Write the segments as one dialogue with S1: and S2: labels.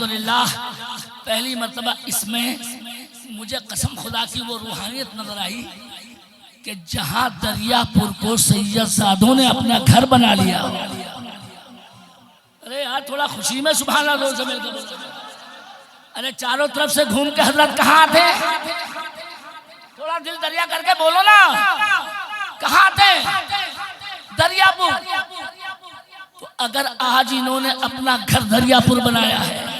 S1: अल्हम्दुलिल्लाह पहली मर्तबा इसमें मुझे कसम खुदा की वो रूहानियत नजर आई कि जहां दरियापुर को सैयद साधों ने अपना घर बना लिया। अरे यार थोड़ा खुशी में सुभान अल्लाह जोर से मिलकर बोलो। अरे चारों तरफ से घूम के हजरत कहाँ थे? थोड़ा दिल दरिया करके बोलो ना, कहाँ थे? दरियापुर। तो अगर आज इन्होंने अपना घर दरियापुर बनाया है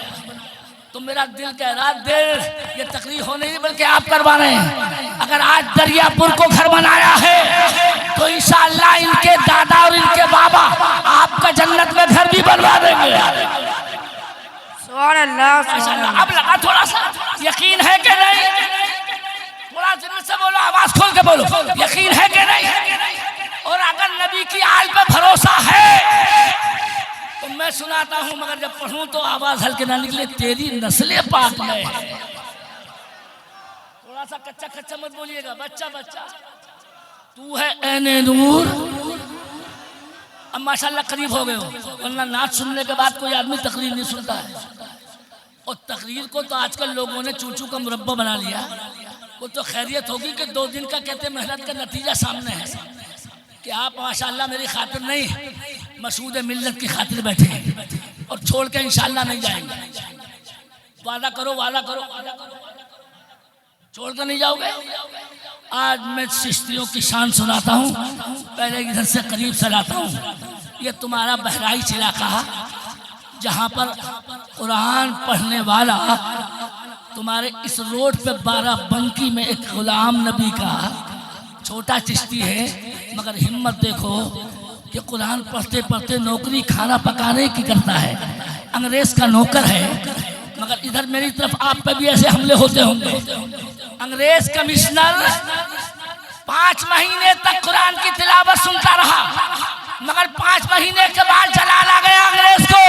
S1: तो मेरा दिल कह रहा है ये तकरीर हो नहीं बल्कि आप करवा रहे हैं। अगर आज दरियापुर को घर बनाया है तो इंशाअल्लाह इनके दादा और इनके बाबा आपका जन्नत में घर भी बनवा देंगे।
S2: सुभान अल्लाह।
S1: अब लगा थोड़ा सा यकीन है कि नहीं? थोड़ा दिल से बोलो, आवाज खोल के बोलो, यकीन है कि नहीं? और अगर नबी की आल पे भरोसा है तो मैं सुनाता हूं, मगर जब पढ़ूं तो आवाज हल्के ना निकले। तेरी नस्ले पाक में है। थोड़ा सा कच्चा कच्चा मत बोलिएगा, बच्चा बच्चा। तू है ऐने नूर। अब माशाल्लाह करीब हो गए हो, वरना नाच सुनने के बाद कोई आदमी तकरीर नहीं सुनता है। और तकरीर को तो आजकल लोगों ने चूचू का मुरब्बा बना लिया। वो तो खैरियत होगी कि 2 दिन का कहते मेहनत का नतीजा सामने है कि आप माशाल्लाह मेरी खातिर नहीं मसूद मिल्लत की खातिर बैठे और छोड़ के इंशाल्लाह नहीं जाएंगे। वादा करो, वादा करो, छोड़ कर नहीं जाओगे। आज मैं चिश्तियों की शान सुनाता हूँ। पहले इधर से करीब से लाता हूँ। ये तुम्हारा बहराइच इलाका जहाँ पर कुरान पढ़ने वाला तुम्हारे इस रोड पे 12 बंकी में एक गुलाम नबी का छोटा चिश्ती है, मगर हिम्मत देखो कि कुरान पढ़ते पढ़ते नौकरी खाना पकाने की करता है। अंग्रेज का नौकर है, मगर इधर मेरी तरफ आप पे भी ऐसे हमले होते होंगे। अंग्रेज कमिश्नर 5 महीने तक कुरान की तिलावत सुनता रहा, मगर 5 महीने के बाद जलाल आ गया अंग्रेज को।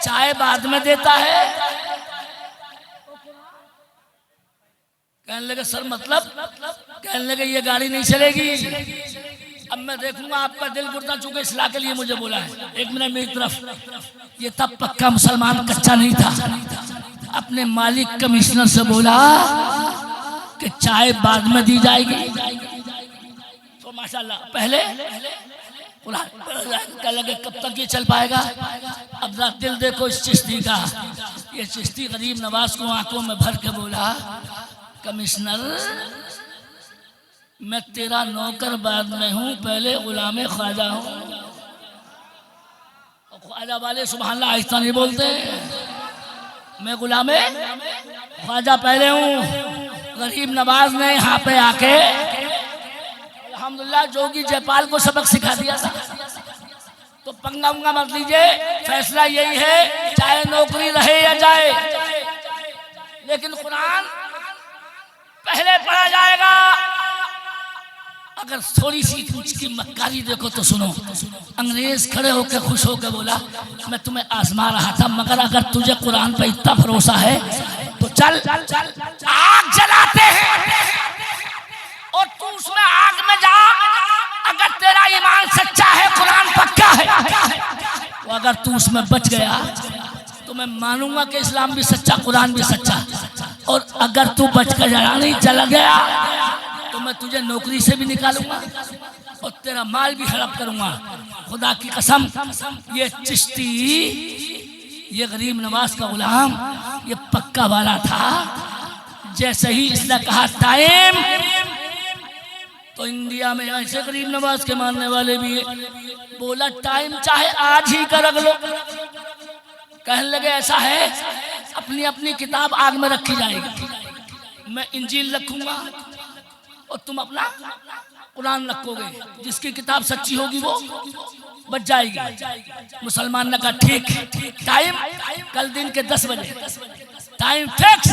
S1: चाय बाद में देता है। कहने लगे सर मतलब? कहने लगे ये गाड़ी नहीं चलेगी। अब मैं देखूंगा आपका दिल गुर्दा, चूंकि इस्लाह के लिए मुझे बोला है। एक मिनट मेरी तरफ। ये तब पक्का मुसलमान कच्चा नहीं था। अपने मालिक कमिश्नर से बोला कि चाय बाद में दी जाएगी। तो माशाल्लाह पहले कह लगे कब तक ये चल पाएगा। अब दिल देखो इस चिश्ती का। ये चिश्ती गरीब नवाज को आंखों में भर के बोला कमिश्नर मैं तेरा नौकर बाद में हूँ, पहले गुलाम ख्वाजा हूँ। ख्वाजा वाले सुभान अल्लाह आहिस्ता नहीं बोलते। मैं गुलाम ख्वाजा पहले हूँ। गरीब नवाज ने यहाँ पे आके अल्हम्दुलिल्लाह जोगी जयपाल को सबक सिखा दिया था। तो पंगा उंगा मत लीजिए, फैसला यही है चाहे नौकरी रहे या जाए, लेकिन कुरान पहले पढ़ा जाएगा। अगर थोड़ी सी उसकी मक्कारी देखो तो सुनो। अंग्रेज खड़े होकर खुश होकर बोला मैं तुम्हें आजमा रहा था, मगर अगर तुझे कुरान पर इतना भरोसा है तो चल आग जलाते हैं और तू उसमें आग में जा। अगर तेरा ईमान सच्चा है, कुरान पक्का है, तो अगर तू उसमें बच गया तो मैं मानूंगा कि इस्लाम भी सच्चा, कुरान भी सच्चा। और अगर तू बचकर नहीं चला गया तो मैं तुझे नौकरी से भी निकालूंगा और तेरा माल भी हड़प करूंगा। खुदा की कसम ये चिश्ती, ये गरीब नवाज का गुलाम, ये पक्का वाला था। जैसे ही इसने कहा टाइम, तो इंडिया में ऐसे गरीब नवाज के मानने वाले भी है। बोला टाइम चाहे आज ही का रख लो। कहने लगे ऐसा है अपनी अपनी किताब आग में रखी जाएगी। मैं इंजील रखूंगा और तुम अपना कुरान रखोगे। जिसकी किताब सच्ची होगी वो बच जाएगी। मुसलमान ने कहा ठीक। टाइम कल दिन के 10 बजे, टाइम फिक्स।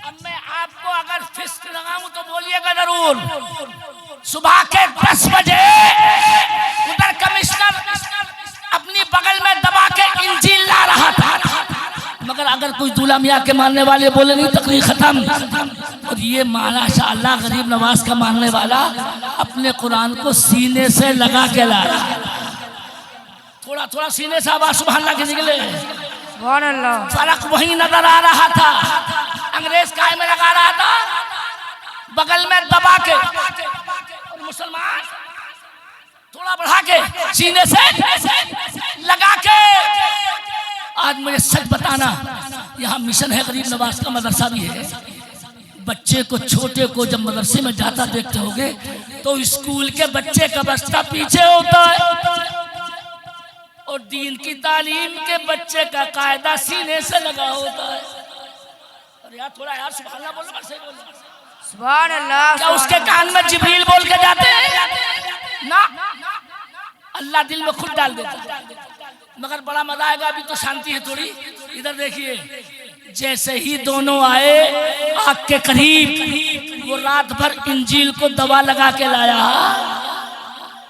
S1: अब मैं आपको अगर फिक्स लगाऊं तो बोलिएगा जरूर। सुबह के 10 बजे उधर कमिश्नर अपनी बगल में दबा के इंजील ला रहा था, मगर अगर कोई दूल्हा मियाँ के मानने वाले बोले नहीं तकरीर खत्म। और ये माशाअल्लाह गरीब नवाज का मानने वाला अपने कुरान को सीने से लगा के ला रहा। थोड़ा थोड़ा सीने से आवाज सुभान अल्लाह के निकले। फर्क वही नजर आ रहा था। अंग्रेज काय में लगा रहा था, बगल में दबा के, और मुसलमान थोड़ा बढ़ा के सीने से लगा के। आज मुझे सच बताना, यहाँ मिशन है गरीब नवाज का मदरसा भी है। बच्चे को, छोटे को जब मदरसे में जाता देखते होगे तो स्कूल के बच्चे का बस्ता पीछे होता है और दीन की तालीम के बच्चे का कायदा सीने से लगा होता है। अरे यार थोड़ा यार सुभान अल्लाह बोलो, सही बोलो
S2: सुभान अल्लाह।
S1: क्या उसके कान में जिब्रील बोल के जाते हैं? ना, अल्लाह दिल में खुद डाल देता। मगर बड़ा मजा आएगा, अभी तो शांति है थोड़ी। इधर देखिए, जैसे ही दोनों आए आग के करीब, वो रात भर इंजील को दवा लगा के लाया।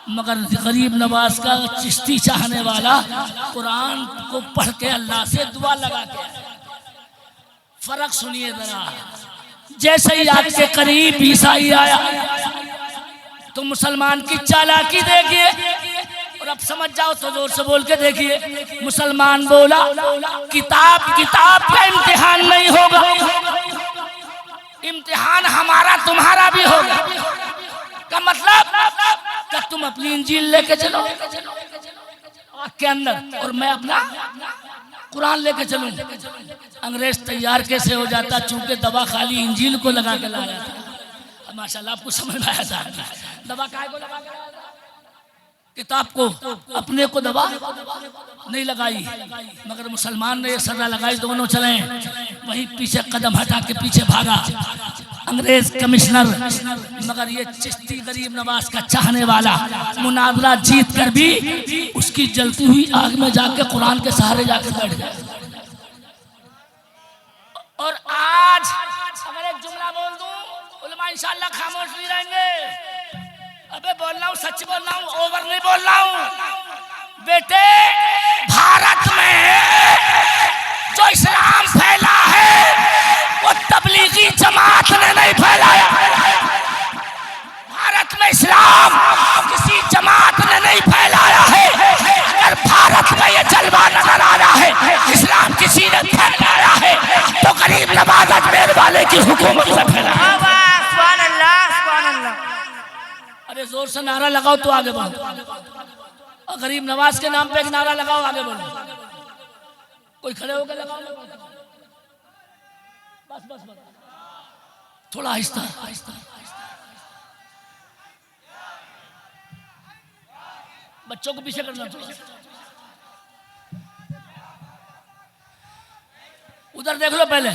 S1: मगर गरीब नवाज का चिश्ती चाहने वाला कुरान को पढ़ के अल्लाह से दुआ लगा के। फर्क सुनिए जरा, जैसे ही आग के करीब ईसाई आया तो मुसलमान की चालाकी देखिए, और अब समझ जाओ तो जोर से बोल के देखिए। मुसलमान बोला, किताब का इम्तिहान नहीं होगा, इम्तिहान हमारा तुम्हारा भी होगा। का मतलब कि तुम अपनी इंजील लेके चलो आग के अंदर और मैं अपना कुरान लेके चलूं। अंग्रेज तैयार कैसे हो जाता, चूंकि दवा खाली इंजील को लगा के लाया था। माशाल्लाह आपको समझ में आया था, दवा काय को लगा के लाया था? किताब को, अपने को दवा नहीं लगाई। मगर मुसलमान ने ये सजा लगाई, दोनों चले। वहीं पीछे कदम हटा के पीछे भागा अंग्रेज कमिश्नर। मगर ये चिश्ती गरीब नवाज का चाहने वाला मुनाजरा जीत कर भी उसकी जलती हुई आग में जाके कुरान के सहारे जाके बैठ गया। और आज अगर एक जुमला बोल दूं, उलमा इंशाअल्लाह खामोश नहीं रहेंगे। अबे बोल रहा हूँ, सच बोल रहा हूँ, ओवर नहीं बोल रहा हूँ। बेटे, भारत में जो इस्लाम फैला है वो तबलीगी जमात ने नहीं फैलाया। भारत में इस्लाम किसी जमात ने नहीं फैलाया है। अगर भारत में ये जलवा नजर आ रहा है इस्लाम किसी ने फैलाया है तो गरीब नवाज अजमेर वाले की हुकूमत से फैलाया। अरे जोर से नारा लगाओ तो आगे बढ़ो, और गरीब नवाज के नाम पे एक नारा लगाओ, आगे बढ़ो। कोई खड़े होकर लगाओ, बस बस बस, थोड़ा आहिस्ता आहिस्ता। बच्चों को पीछे करना थोड़ा। उधर देख लो पहले।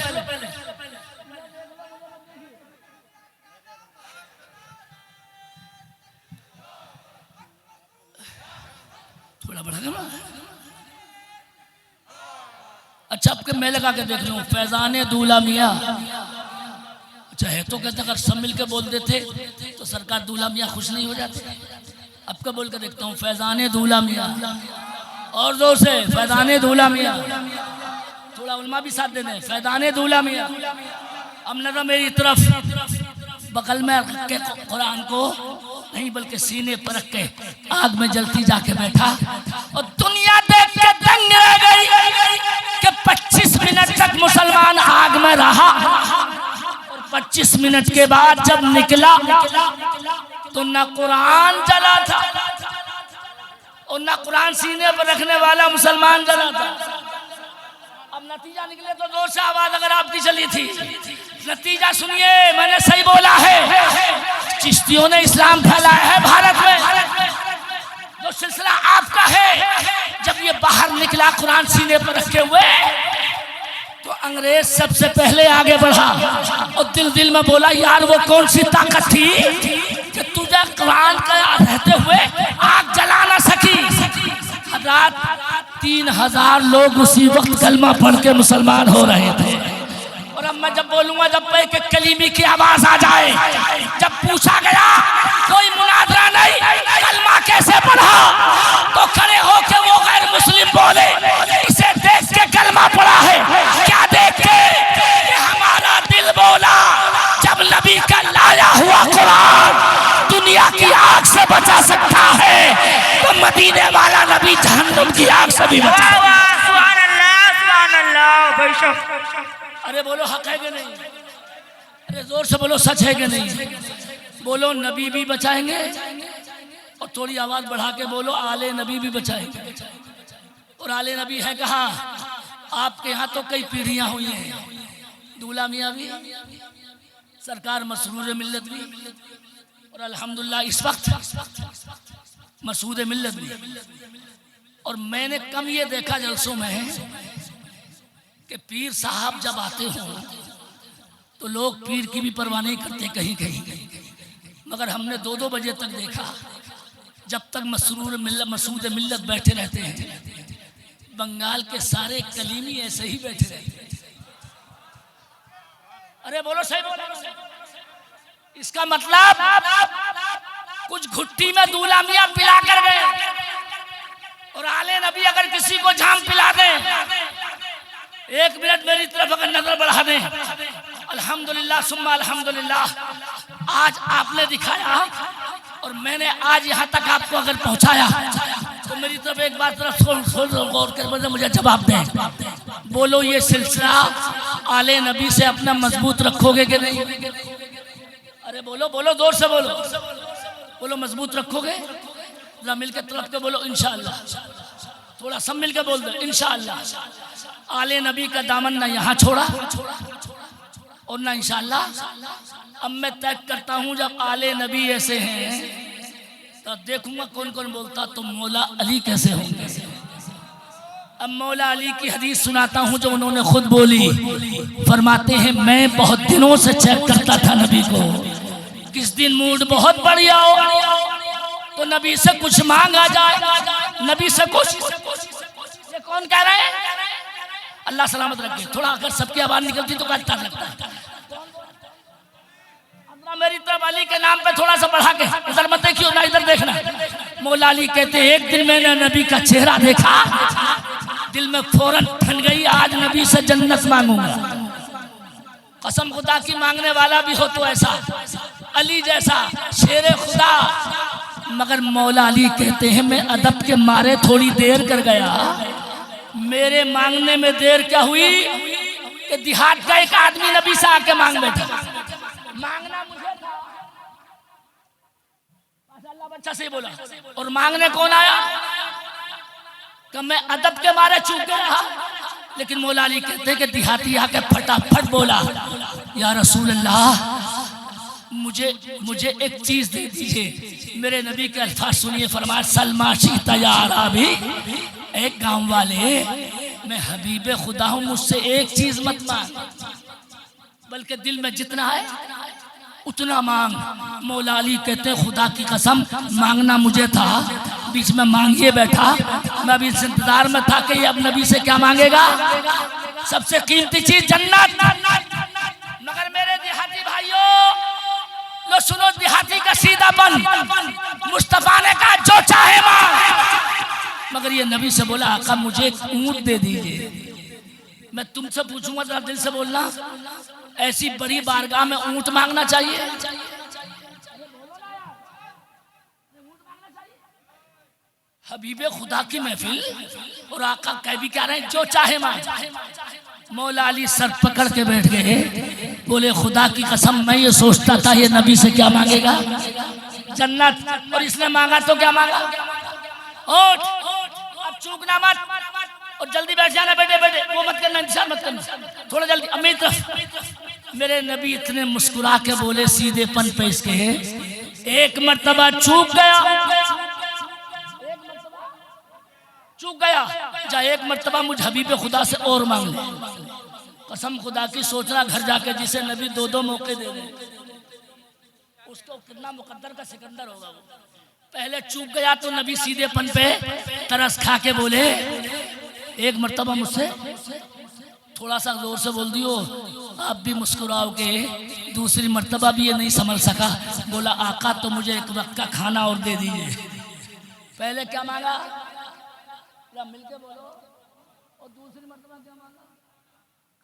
S1: थोड़ा बढ़ा ना। अच्छा, आपके मैं लगा के देख रहा हूँ, फैजाने दूल्हा मियाँ। अच्छा है तो कहते अगर सब मिल के बोल देते तो सरकार दूल्हा मियाँ खुश नहीं हो जाते। आपका बोल के देखता हूँ, फैजाने दूल्हा मियाँ, और जोर से फैजाने दूल्हा मियाँ। थोड़ा उलमा भी साथ दे दें, फैजाने दूल्हा मियाँ। अब नजर मेरी तरफ, बगल में रख के कुरान को नहीं बल्कि सीने पर रख के आग में जलती जाके बैठा। और दुनिया देख के दंग रह गई कि 25 मिनट तक मुसलमान आग में रहा। और 25 मिनट के बाद जब निकला तो न कुरान जला था और न कुरान सीने पर रखने वाला मुसलमान जला था। अब नतीजा निकले तो जोर से आवाज अगर आपकी चली थी। नतीजा सुनिए, मैंने सही बोला है। चिश्तियों ने इस्लाम फैलाया है भारत में, जो सिलसिला आपका है। जब ये बाहर निकला कुरान सीने पर रखे हुए तो अंग्रेज सबसे पहले आगे बढ़ा और दिल में बोला, यार वो कौन सी ताकत थी कि तुझे कुरान का रहते हुए आग जला ना सकी। रात 3000 लोग उसी वक्त कलमा पढ़ के मुसलमान हो रहे थे। और अब मैं जब बोलूंगा, जब पे के कलीमी की आवाज आ जाए, जब पूछा गया कोई मुनाजरा नहीं, कलमा कैसे पढ़ा, तो खड़े होके वो गैर मुस्लिम बोले, इसे देख के कलमा पढ़ा है। क्या देख के? हमारा दिल बोला, जब नबी का लाया हुआ कुरान दुनिया की आग से बचा सकता है तो मदीने वाला नबी जहन्नुम की आग से भी बचा। अरे बोलो हक है कि नहीं? अरे जोर से बोलो सच है कि नहीं? बोलो नबी भी बचाएंगे और थोड़ी आवाज बढ़ा के बोलो आले नबी भी बचाएंगे। और आले नबी है कहाँ? आपके यहाँ तो कई पीढ़ियां हुई हैं। दूल्हा मियाँ भी, सरकार मसरूर मिल्लत भी, और अल्हम्दुलिल्लाह इस वक्त मसूद मिल्लत भी। और मैंने कम ये देखा जलसों में कि पीर साहब जब आते हो तो लोग पीर की भी परवाह नहीं करते कहीं कहीं, मगर हमने 2-2 बजे तक देखा जब तक मसूद मिल्लत बैठे रहते हैं। बंगाल के सारे कलीमी ऐसे ही बैठे रहते हैं। अरे बोलो सही बोलो। इसका मतलब कुछ घुट्टी में दूल्हा मियां पिला कर गए और आले नबी अगर किसी को जाम पिला दे, 1 मिनट मेरी तरफ अगर नजर बढ़ा दे, अल्हम्दुलिल्लाह सुम्मा अल्हम्दुलिल्लाह आज आपने दिखाया और मैंने आज यहाँ तक आपको अगर पहुँचाया तो मेरी तरफ एक बार तरफ गौर कर मुझे जवाब दें। बोलो ये सिलसिला आले नबी से अपना मजबूत रखोगे कि नहीं? अरे बोलो बोलो जोर से बोलो। बोलो मजबूत रखोगे? जरा मिल के तरफ के बोलो इंशाअल्लाह। थोड़ा सब मिल के बोल दो इंशाअल्लाह। आले नबी का दामन ना यहाँ छोड़ा और ना इंशाअल्लाह। अब मैं तय करता हूँ जब आले नबी ऐसे हैं तो देखूंगा कौन कौन बोलता तो मौला अली कैसे होंगे। अब मौला अली की हदीस सुनाता हूँ जो उन्होंने खुद बोली। फरमाते हैं मैं बहुत दिनों से चेक करता था नबी को, किस दिन मूड बहुत बढ़िया हो तो नबी से कुछ मांगा जाए, नबी से कुछ। ये कौन कह रहे हैं? अल्लाह सलामत रखे। थोड़ा अगर सबकी आवाज निकलती तो अच्छा लगता है। मेरी तरफ अली के नाम पे थोड़ा सा बढ़ा के, इधर मत देखियो ना इधर देखना। मौला अली कहते एक दिन मैंने नबी का चेहरा देखा, दिल में फौरन ठन गई आज नबी से जन्नत मांगूंगा। कसम खुदा की मांगने वाला भी हो तो ऐसा अली जैसा शेरे खुदा। मगर मौला अली कहते हैं मैं अदब के मारे थोड़ी देर कर गया। मेरे मांगने में देर क्या हुई कि देहात का एक आदमी नबी से आके मांग बैठा। मांगना मुझे था, माशाअल्लाह बच्चा से बोला। और मांगने कौन आया? कि मैं अदब के मारे चूक गया। लेकिन मौला अली कहते हैं कि देहाती आके फटाफट बोला या रसूल अल्लाह मुझे एक चीज दे दीजिए। मेरे नबी के अल्फाज सुनिए। फरमाया सलमाशी तैयारा भी, एक गांव वाले मैं हबीबे खुदा हूँ, मुझसे एक चीज मत मांग बल्कि दिल में जितना है उतना मांग। मौला अली कहते हैं खुदा की कसम मांगना मुझे था, बीच में मांगिए बैठा। मैं अभी इस इंतजार में था कि अब नबी से क्या मांगेगा। सबसे कीमती चीज जन्नत। मगर मेरे देहाती भाइयों लो सुनो, देहाती का सीधापन। मुस्तफा ने कहा जो चाहे मांग, मगर ये नबी से बोला आका मुझे एक ऊंट दे दीजिए। मैं तुमसे पूछूंगा जरा दिल से बोलना, ऐसी बड़ी बारगाह में ऊंट मांगना चाहिए? हबीबे खुदा की महफिल और आका कह भी क्या रहे हैं जो चाहे मांग। मौला अली सर पकड़ के बैठ गए, बोले खुदा की कसम मैं ये सोचता था ये नबी से क्या मांगेगा, जन्नत। और इसने मांगा तो क्या मांगा? ऊंट। अब चूकना मत और जल्दी बैठ जाना बेटे, वो मत करना, इंतजार मत करना, थोड़ा जल्दी। अमीर तरफ मेरे नबी इतने मुस्कुरा के बोले सीधेपन पे इसके, एक मर्तबा चूक गया जा एक मर्तबा मुझ हबीबे खुदा से और मांग ले। कसम खुदा की सोचना घर जाके जिसे नबी 2-2 मौके दे दे उसको कितना मुकद्दर का सिकंदर होगा वो। पहले चूक गया तो नबी सीधेपन पे तरस खा के बोले एक मर्तबा मुझसे, थोड़ा सा जोर से बोल दियो आप भी मुस्कुराओगे। दूसरी मर्तबा भी ये नहीं समझ सका, बोला आका तो मुझे एक वक्त का खाना और दे दीजिए। पहले क्या मांगा मिलके बोलो, और दूसरी मर्तबा क्या मांगा?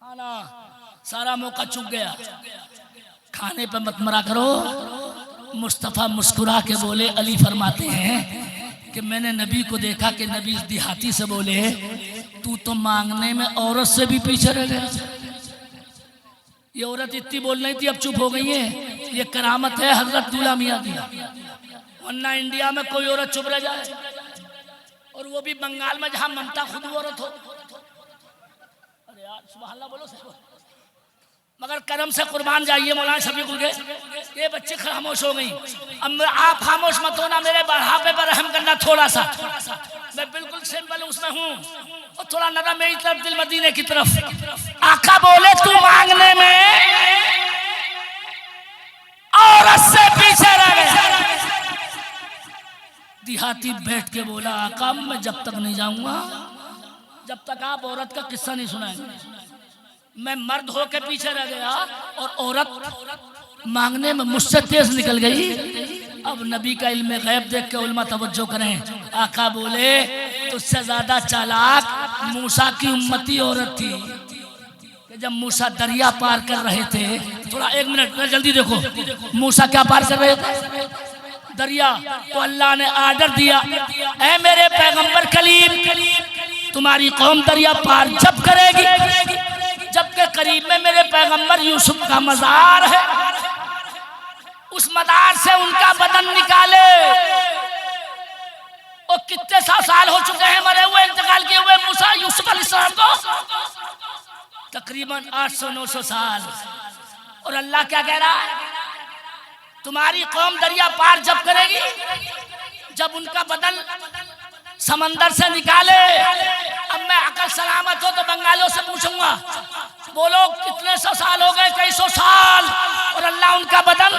S1: खाना। सारा मौका चूक गया। खाने पे मत मरा करो। मुस्तफ़ा मुस्कुरा के बोले, अली फरमाते हैं कि मैंने नबी को देखा कि नबी देहाती से बोले तू तो मांगने में औरत से भी पीछे रह गया। ये औरत इतनी बोल रही थी, अब चुप हो गई है। ये करामत है हजरत दूल्हा मियाँ की, वरना इंडिया में कोई औरत चुप रह जाए, और वो भी बंगाल में जहां ममता खुद औरत हो। अरे यार सुभान अल्लाह बोलो सब। मगर करम से कुर्बान जाइए मौलाना शफीकुल के, ये बच्चे खामोश हो गई। अब आप खामोश मत होना, मेरे बढ़ापे पर रहम करना थोड़ा सा। मैं बिल्कुल सिंपल उसमें हूँ, और थोड़ा नरम मेरी तरफ, दिल मदीने की तरफ। आका बोले तू मांगने में औरत से पीछे रह गया। देहाती बैठ के बोला आका मैं जब तक नहीं जाऊंगा जब तक आप औरत का किस्सा नहीं सुनाएंगे। मैं मर्द होके पीछे रह गया और औरत मांगने में मुझसे तेज निकल गई। अब नबी का इल्म गैब देख के उल्मा तवज्जो करें। आका बोले तुझसे ज्यादा चालाक मूसा की उम्मती औरत थी कि जब मूसा दरिया पार कर रहे थे, थोड़ा एक मिनट जल्दी देखो, मूसा क्या पार कर रहे थे? दरिया। तो अल्लाह ने आर्डर दिया, ऐ मेरे पैगंबर कलीम तुम्हारी कौम दरिया पार जब करेगी जबकि करीब में मेरे पैगंबर यूसुफ का मजार है, उस मजार से उनका बदन निकाले। और कितने साल हो चुके हैं मरे हुए, इंतकाल किए हुए मूसा यूसुफ अलैहिस्सलाम को, तकरीबन 800-900 साल। और अल्लाह क्या कह रहा है? तुम्हारी कौम दरिया पार जब करेगी जब उनका बदन समंदर से निकाले। अब मैं अकल सलामत हो तो बंगालियों से पूछूंगा, बोलो कितने सौ साल हो गए? कई सौ साल। और अल्लाह उनका बदन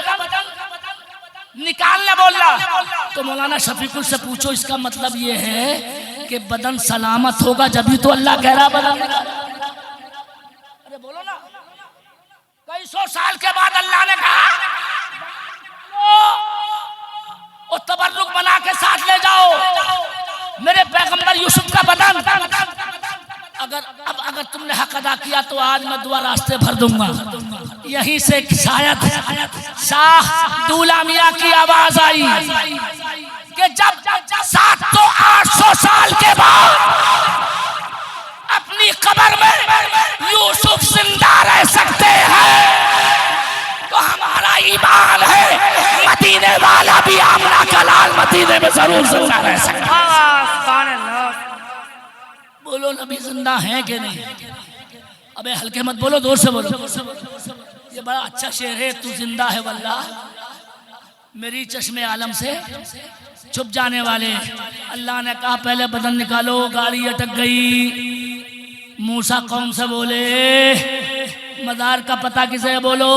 S1: निकालने बोल रहा। तो मौलाना शफीकुल से पूछो, इसका मतलब ये है कि बदन सलामत होगा जब भी तो अल्लाह कह रहा बदन निकाल। अरे बोलो ना, कई सौ साल के बाद अल्लाह ने कहा और तबर्रुक बना के साथ ले जाओ मेरे पैगंबर यूसुफ का बदन। अगर तुमने हक अदा किया तो आज मैं दुआ रास्ते भर दूंगा। यहीं से शायद शाह दूल्हा मियाँ की आवाज आई कि जब 700-800 साल के बाद अपनी कब्र में यूसुफ जिंदा रह सकते हैं तो हमारा ईमान है मदीने वाला भी आमना का लाल मदीने में जरूर जिंदा रह सकता है। बोलो नबी जिंदा है कि नहीं? अबे हल्के मत बोलो, जोर से बोलो। ये बड़ा अच्छा शेर है, तू जिंदा है वल्लाह मेरी चश्मे आलम से छुप जाने वाले। अल्लाह ने कहा पहले बदन निकालो, गाड़ी अटक गई। मूसा कौम से बोले मजार का पता किसे है? बोलो।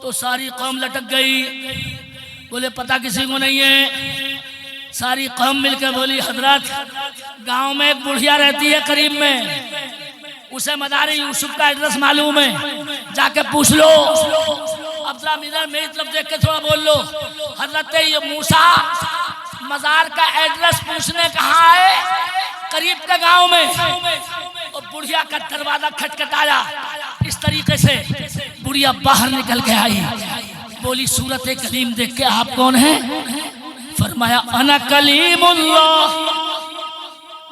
S1: तो सारी कौम लटक गई, बोले पता किसी को नहीं है। सारी कौम मिलकर बोली हजरत गांव में एक बुढ़िया रहती है करीब में, उसे मदारी यूसुफ का एड्रेस मालूम है, जाके पूछ लो। अब जरा मेरी तरफ देख के थोड़ा बोल लो। हजरत ये मूसा मजार का एड्रेस पूछने कहाँ आए? करीब के गांव में। और बुढ़िया का दरवाजा खटखटाया। इस तरीके से बुढ़िया बाहर निकल के आई, बोली सूरत कलीम देख के आप कौन हैं? फरमाया अना कलीमुल्लाह,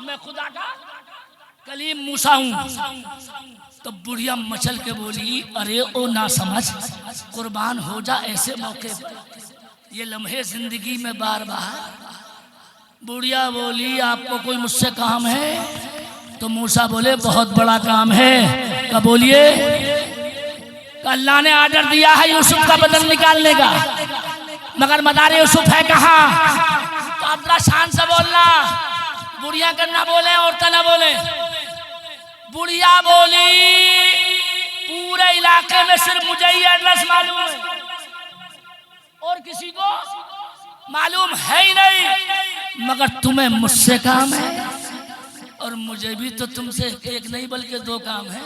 S1: मैं खुदा का कलीम मूसा हूँ। तो बुढ़िया मचल के बोली अरे ओ ना समझ, कुर्बान हो जा ऐसे मौके पर, ये लम्हे जिंदगी में बार बार। बुढ़िया बोली आपको कोई मुझसे काम है? तो मूसा बोले बहुत बड़ा काम है। क्या बोलिए? अल्लाह ने आर्डर दिया है यूसुफ का बदन निकालने का, मगर मदार यूसुफ है कहाँ? तो अपना शान से बोलना, बुढ़िया करना बोले औरतें ना बोले। बुढ़िया बोली पूरे इलाके में सिर्फ मुझे ही एड्रेस मालूम है और किसी को मालूम है ही नहीं, मगर तुम्हें मुझसे काम है और मुझे भी तो तुमसे एक नहीं बल्कि दो काम है।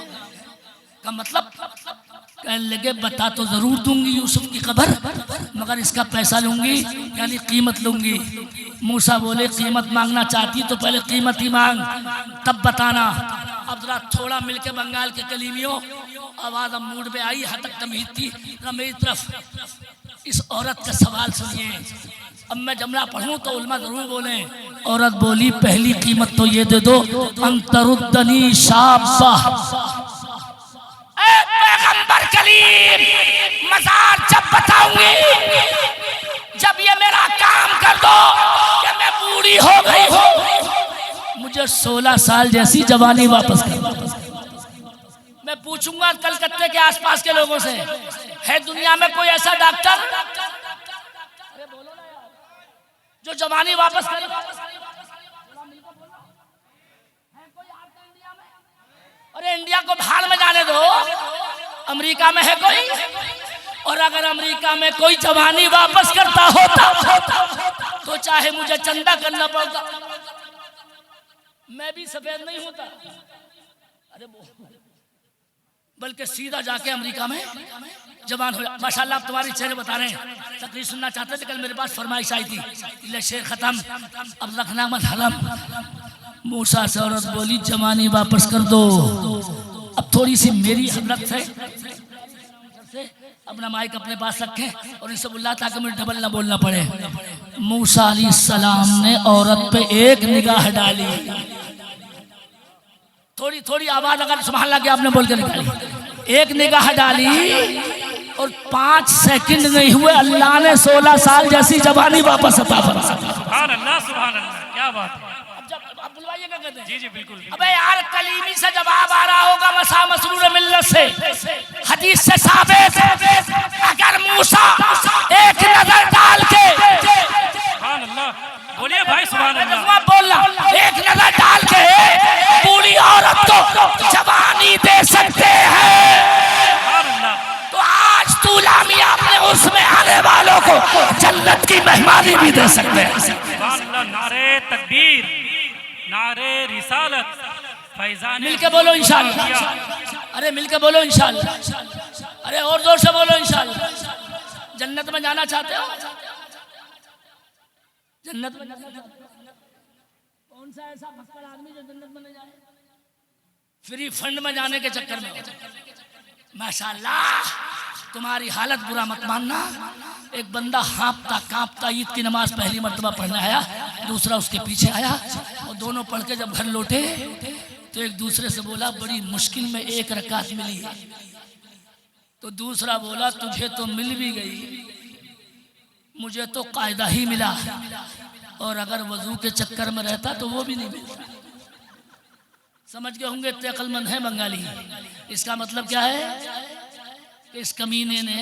S1: का मतलब कहने लगे बता तो जरूर दूंगी यूसुफ की खबर, मगर इसका पैसा लूंगी, यानी कीमत लूंगी। मूसा बोले कीमत मांगना चाहती तो पहले कीमत ही मांग, तब बताना। अब जरा थोड़ा मिलके बंगाल के कलीमियों आवाज अब मूड में आई, हद तक तमीज थी। मेरी तरफ इस औरत का सवाल सुनिए। अब मैं जमला पढ़ूं तो उल्मा जरूर बोले औरत बोली पहली कीमत तो ये दे दो अंतरुद्दनी शाबा। पैगंबर कलीम मजार जब बताऊंगी, जब ये मेरा काम कर दो कि मैं बूढ़ी हो गई हूँ, मुझे 16 साल जैसी जवानी वापस कर। मैं पूछूंगा कलकत्ते के आसपास के लोगों से, है दुनिया में कोई ऐसा डॉक्टर जो जवानी वापस करे? अरे इंडिया को भाड़ में जाने दो, अमेरिका में है कोई? और अगर अमेरिका में कोई जवानी वापस करता होता तो चाहे मुझे चंदा करना पड़ता, मैं भी सफेद नहीं होता। अरे बल्कि सीधा जाके अमेरिका में जवान हो। माशाल्लाह आप तुम्हारी चेहरे बता रहे हैं, तकरीर सुनना चाहते थे। कल मेरे पास फरमाइश आई थी, ले शेर खत्म अब रखना मत हलम। मूसा से औरत बोली जवानी वापस कर दो। अब थोड़ी सी मेरी हजरत से अपना माइक अपने पास रखें और इनसे बोला ताकि मुझे डबल ना बोलना पड़े। मूसा अलैहिस्सलाम ने औरत पे एक निगाह डाली, थोड़ी थोड़ी आवाज अगर सुभान अल्लाह के आपने बोल के निकाली, एक निगाह डाली और 5 सेकंड नहीं हुए अल्लाह ने 16 साल जैसी जवानी वापस अता फरमा।
S2: सुभान अल्लाह, सुभान अल्लाह, क्या बात है।
S1: अब बुलवाइएगा कहते हैं।
S2: जी जी बिल्कुल।
S1: अबे यार कलीमी से जवाब आ रहा होगा, मसा मसरूर मिल्लत से, हदीस से साबित अगर मूसा एक नजर डाल के,
S2: सुभान अल्लाह, बोलिए भाई सुभान अल्लाह,
S1: बोलना, एक नजर डाल के बूढ़ी औरत को जवानी दे सकते हैं,
S2: सुभान अल्लाह,
S1: तो आज तूलामिया अपने उसमें आने वालों को जन्नत की मेहमानी भी दे सकते हैं।
S2: सुभान अल्लाह। नारे तकबीर, नारे रिसालत, फैजान
S1: मिलके बोलो इंशाअल्लाह। अरे मिलके बोलो इंशाअल्लाह। अरे और जोर से बोलो इंशाअल्लाह। जन्नत में जाना चाहते हो? जन्नत में कौन सा ऐसा भक्कड़ आदमी जो जन्नत में नहीं जाए? फ्री फंड में जाने के चक्कर में। माशाल्लाह तुम्हारी हालत बुरा मत मानना। एक बंदा हाँपता कांपता ईद की नमाज पहली मर्तबा पढ़ने आया, दूसरा उसके पीछे आया और दोनों पढ़ के जब घर लौटे तो एक दूसरे से बोला बड़ी मुश्किल में एक रकात मिली है। तो दूसरा बोला तुझे तो मिल भी गई, मुझे तो कायदा ही मिला, और अगर वजू के चक्कर में रहता तो वो भी नहीं मिलता। समझ गए होंगे इतने अक्लमंद है बंगाली। इसका मतलब क्या है कि इस कमीने ने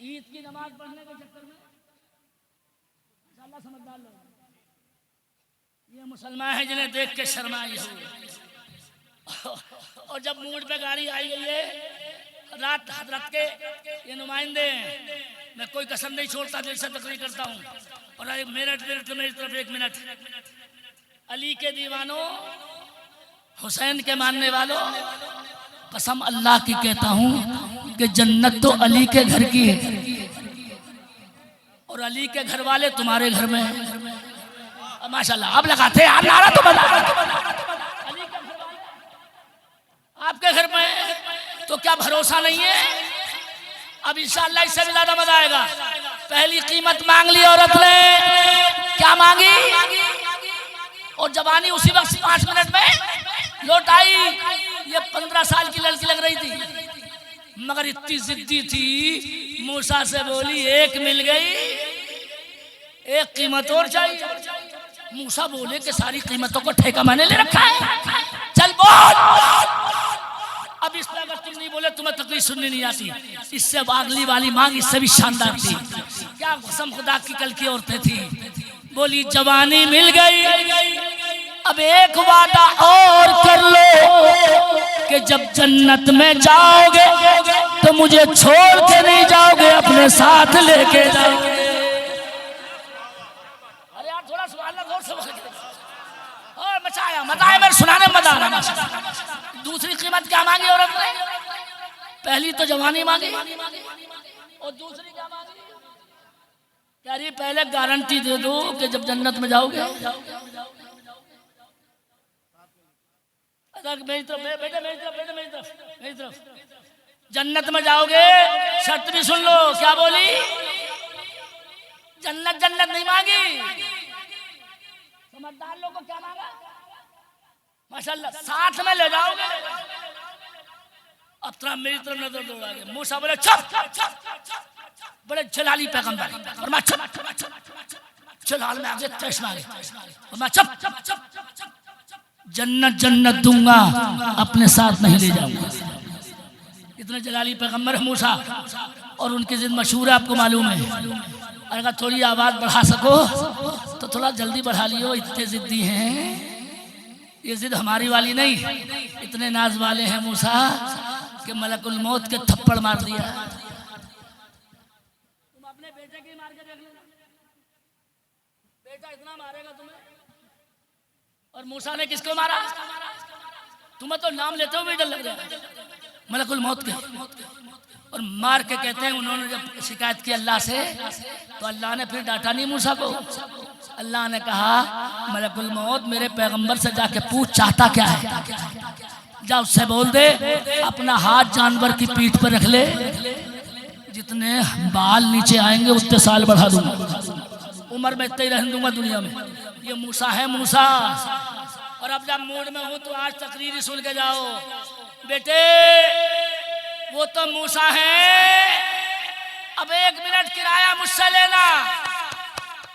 S1: ईद की नमाज पढ़ने के चक्कर में, इंशाअल्लाह समझदार लोग, ये मुसलमान है जिन्हें देख के शर्माई हो। और जब मूड पे गाड़ी आई गई है, रात हजरत के ये नुमाइंदे हैं, मैं कोई कसम नहीं छोड़ता, दिल से तकरीर करता हूँ। और एक मिनट मेरी तरफ 1 मिनट। अली के दीवानों, हुसैन के मानने वालों, कसम अल्लाह की कहता हूँ कि जन्नत तो अली के घर की है और अली के घर वाले तुम्हारे घर में है। माशाल्लाह आप लगाते हैं नारा तो बजा, अली के घर वाले आपके घर में है, तो क्या भरोसा नहीं है? अब इंशाअल्लाह इससे भी ज्यादा मजा आएगा। पहली कीमत मांग ली औरत ने, क्या मांगी? और जवानी उसी वक्त 5 मिनट में लौट आई। ये 15 साल की लड़की लग रही थी, मगर इतनी जिद्दी थी, मूसा से बोली एक मिल गई, एक कीमत और चाहिए। मूसा बोले कि सारी कीमतों को ठेका मैंने ले रखा है, चल बोल। अब इसमें अगर तुम नहीं बोले तुम्हें तकलीफ सुननी नहीं आती। इससे अगली वाली मांग इससे भी शानदार थी। क्या कसम खुदा की कल की औरतें थी। बोली जवानी मिल गई, अब एक वादा और कर लो कि जब जन्नत में जाओगे तो मुझे छोड़ के नहीं जाओगे, अपने साथ लेके जाओगे। अरे यार थोड़ा सुभान अल्लाह जोर से बोल और मचाया मजा मेरे सुनाने में मजा आ रहा। दूसरी कीमत क्या मांगी औरत ने? पहली तो जवानी मांगी और दूसरी क्या मांगी? कह रही पहले गारंटी दे दो कि जब जन्नत में जाओगे, मेरी तरफ बेटे, मेरी तरफ जन्नत में जाओगे, शर्त भी सुन लो। क्या बोली? जन्नत नहीं मांगी, समझदार लोगों को क्या मांगा? माशाल्लाह, साथ में ले जाओगे। अब तरह मेरी तरफ नजर दौड़ागे। मूसा बोले चुप, बड़े जलाली पैगंबर, और मैं चुप, जलाल में आगे तेज मांगे, और मैं चुप, जन्नत जन्नत दूंगा, अपने साथ नहीं ले जाऊंगा। इतने जलाली पैगंबर है मूसा, और उनकी जिद मशहूर है, आपको मालूम है। अगर थोड़ी आवाज बढ़ा सको तो थोड़ा जल्दी बढ़ा लियो, इतने जिद्दी हैं। ये जिद हमारी वाली नहीं, इतने नाज वाले हैं मूसा कि मलकुल मौत के थप्पड़ मार दिया। तुम अपने बेटे की मार के देख लेना, बेटा इतना मारेगा तुम्हें। और मूसा ने किसको मारा? तुम्हें तो नाम लेते हुए डर लग रहा है, मलकुल मौत के। और मार के कहते हैं उन्होंने जब शिकायत की अल्लाह से, तो अल्लाह ने फिर डांटा नहीं मूसा को। अल्लाह ने कहा मलकुल मौत मेरे पैगंबर से जाके पूछ चाहता क्या है, जा उससे बोल दे अपना हाथ जानवर की पीठ पर रख ले, जितने बाल नीचे आएंगे उतने साल बढ़ा दूंगा, उम्र में इतना ही रहने दूंगा दुनिया में। ये मूसा है मूसा। और अब जब मूड में हूं तो आज तकरीर सुन के जाओ बेटे, वो तो मूसा है। अब 1 मिनट किराया मुझसे लेना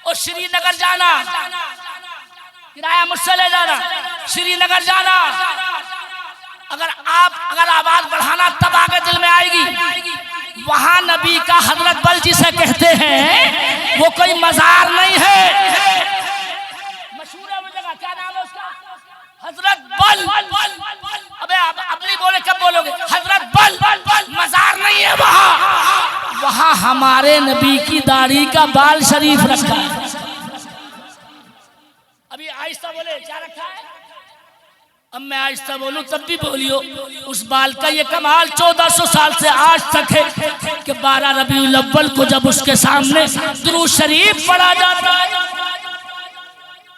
S1: और श्रीनगर जाना, किराया मुझसे ले जाना, श्रीनगर जाना। अगर आवाज बढ़ाना तब आगे दिल में आएगी। वहां नबी का हजरत बल जिसे कहते हैं वो कोई मजार नहीं है, मशहूर है वो जगह। क्या नाम है उसका? हजरत बल। अबे अब नहीं बोले, कब बोलोगे? हजरत बल मजार नहीं है वहां। वहां हमारे नबी की दाढ़ी का बाल शरीफ रखा है। अभी आहिस्ता बोले क्या रखा है? अब मैं आहिस्ता बोलूं तब भी बोलियो। उस बाल का ये कमाल 1400 साल से आज तक है कि 12 रबीउल अव्वल को जब उसके सामने दुरूद शरीफ पढ़ा जाता है,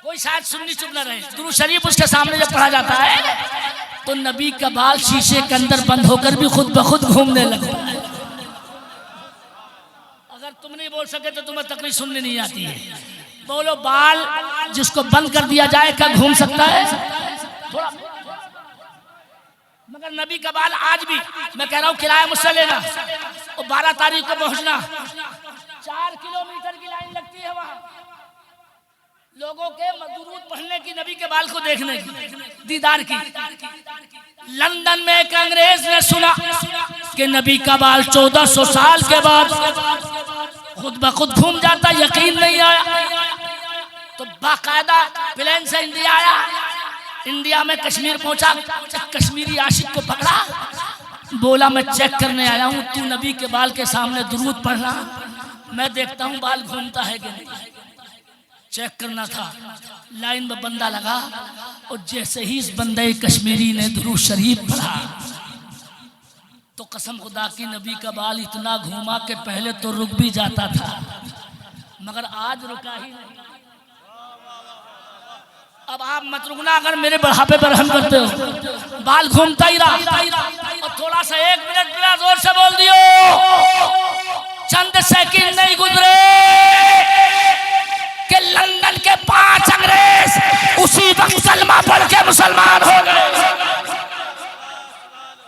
S1: कोई शायद सुन्नी चुप न रहे, दुरूद शरीफ उसके सामने जब पढ़ा जाता है तो नबी का बाल शीशे के अंदर बंद होकर भी खुद ब खुद घूमने लगता है। अगर तुम नहीं बोल सके तो तुम्हें तकरीर सुननी नहीं आती है। बोलो, बाल जिसको बंद कर दिया जाए क्या घूम सकता है? थोड़ा मगर नबी का बाल आज भी, मैं कह रहा हूँ किराया मुझसे लेना और 12 तारीख को पहुंचना। 4 किलोमीटर की लाइन लगती है वहां लोगों के दुरूद पढ़ने की, नबी के बाल को देखने की, दीदार की। लंदन में एक अंग्रेज ने सुना कि नबी का बाल 1400 साल के बाद खुद ब खुद घूम जाता, यकीन नहीं आया तो बाकायदा प्लेन से इंडिया आया। इंडिया में कश्मीर पहुंचा, कश्मीरी आशिक को पकड़ा, बोला मैं चेक करने आया हूं, तू नबी के बाल के सामने दुरूद पढ़ना, मैं देखता हूं बाल घूमता है कि नहीं। चेक करना था। लाइन में बंदा लगा और जैसे ही इस बंदे कश्मीरी ने दुरूद शरीफ पढ़ा तो कसम खुदा की नबी का बाल इतना घूमा कि पहले तो रुक भी जाता था मगर आज रुका ही नहीं। अब आप मत रुकना, अगर मेरे बढ़ापे पर रहम करते हो। बाल घूमता ही रहा और थोड़ा सा 1 मिनट बिना जोर से बोल दियो, चंद सेकंड नहीं गुजरे कि लंदन के 5 अंग्रेज उसी वक्त कलमा पढ़ के मुसलमान हो गए।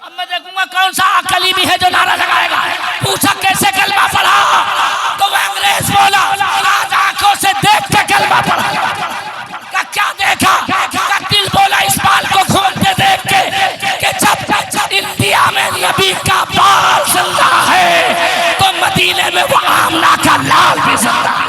S1: अब मैं देखूंगा कौन सा अकली भी है जो नारा लगाएगा। पूछा कैसे कलमा पढ़ा तो वो अंग्रेज बोला आज आंखों से देख के कलमा पढ़ा। क्या देखा? दिल बोला इस बाल को घूमते देख के कि जब इंडिया में नबी का बाल जिंदा है तो मदीने में वो आमना का लाल भी जिंदा है।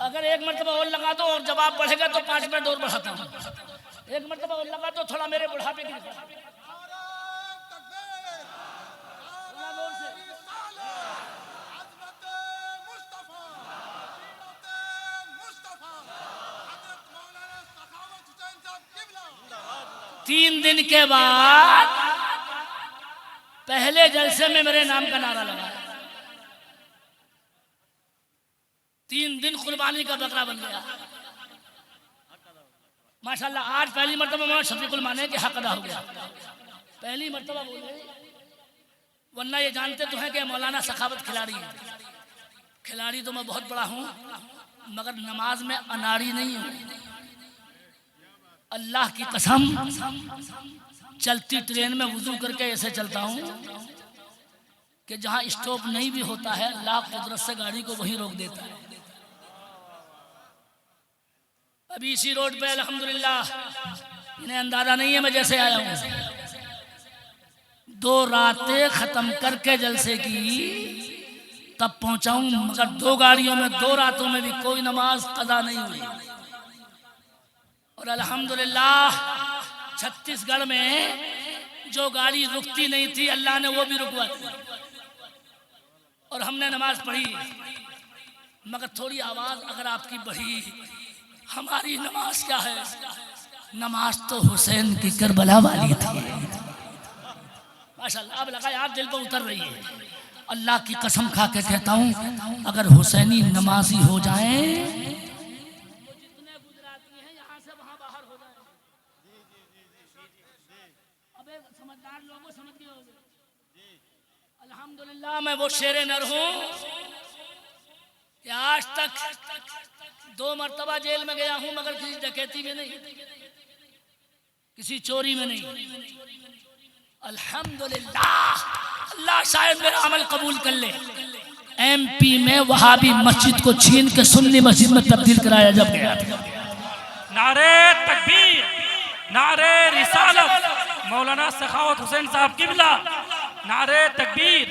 S1: अगर 1 मरतबा और लगा दो और जवाब बढ़ेगा तो 5 मिनट और बढ़ाता हूँ। 1 मरतबा और लगा दो, थोड़ा मेरे बुढ़ापे की तीन दिन के बाद पहले जलसे में मेरे नाम का नारा लगा। 3 दिन कुर्बानी का बकरा बन गया। माशाल्लाह आज पहली मर्तबा मौलाना शफीकुल माने के हक अदा हो गया, पहली मर्तबा बोले, वरना ये जानते तो हैं कि मौलाना सखावत खिलाड़ी है। खिलाड़ी तो मैं बहुत बड़ा हूँ, मगर नमाज में अनाड़ी नहीं हूँ। अल्लाह की कसम, चलती ट्रेन में वुजू करके ऐसे चलता हूँ कि जहाँ स्टॉप नहीं भी होता है, अल्लाह कुदरत से गाड़ी को वहीं रोक देता है। अभी इसी रोड पे अल्हम्दुलिल्लाह, इन्हें अंदाजा नहीं है मैं जैसे आया हूँ, 2 रातें खत्म करके जलसे की तब पहुंचा हूं, मगर 2 गाड़ियों में 2 रातों में भी कोई नमाज कदा नहीं हुई। और अल्हम्दुलिल्लाह छत्तीसगढ़ में जो गाड़ी रुकती नहीं थी, अल्लाह ने वो भी रुकवा दी और हमने नमाज पढ़ी। मगर थोड़ी आवाज अगर आपकी बढ़ी, हमारी नमाज क्या है, नमाज तो हुसैन की करबला वाली थी। माशाल्लाह, अब लगा यार दिल पर उतर रही है। अल्लाह की कसम खा के कहता हूँ, अगर हुसैनी नमाजी हो जाए तो जितने गुजराती हैं यहाँ से वहाँ बाहर हो जाए। अबे समझदार लोगों समझ गए होंगे। अल्हम्दुलिल्लाह मैं वो शेरे नर हूँ कि आज तक 2 मर्तबा जेल में गया हूँ, मगर किसी डकैती में नहीं, किसी चोरी में नहीं। अल्हम्दुलिल्लाह, अल्लाह शायद मेरा अमल कबूल कर ले। एमपी में वहाबी मस्जिद को छीन के सुन्नी मस्जिद में तब्दील कराया जब गया।
S2: नारे तकबीर, नारे रिसालत, मौलाना सखावत हुसैन साहब किबला, नारे तकबीर।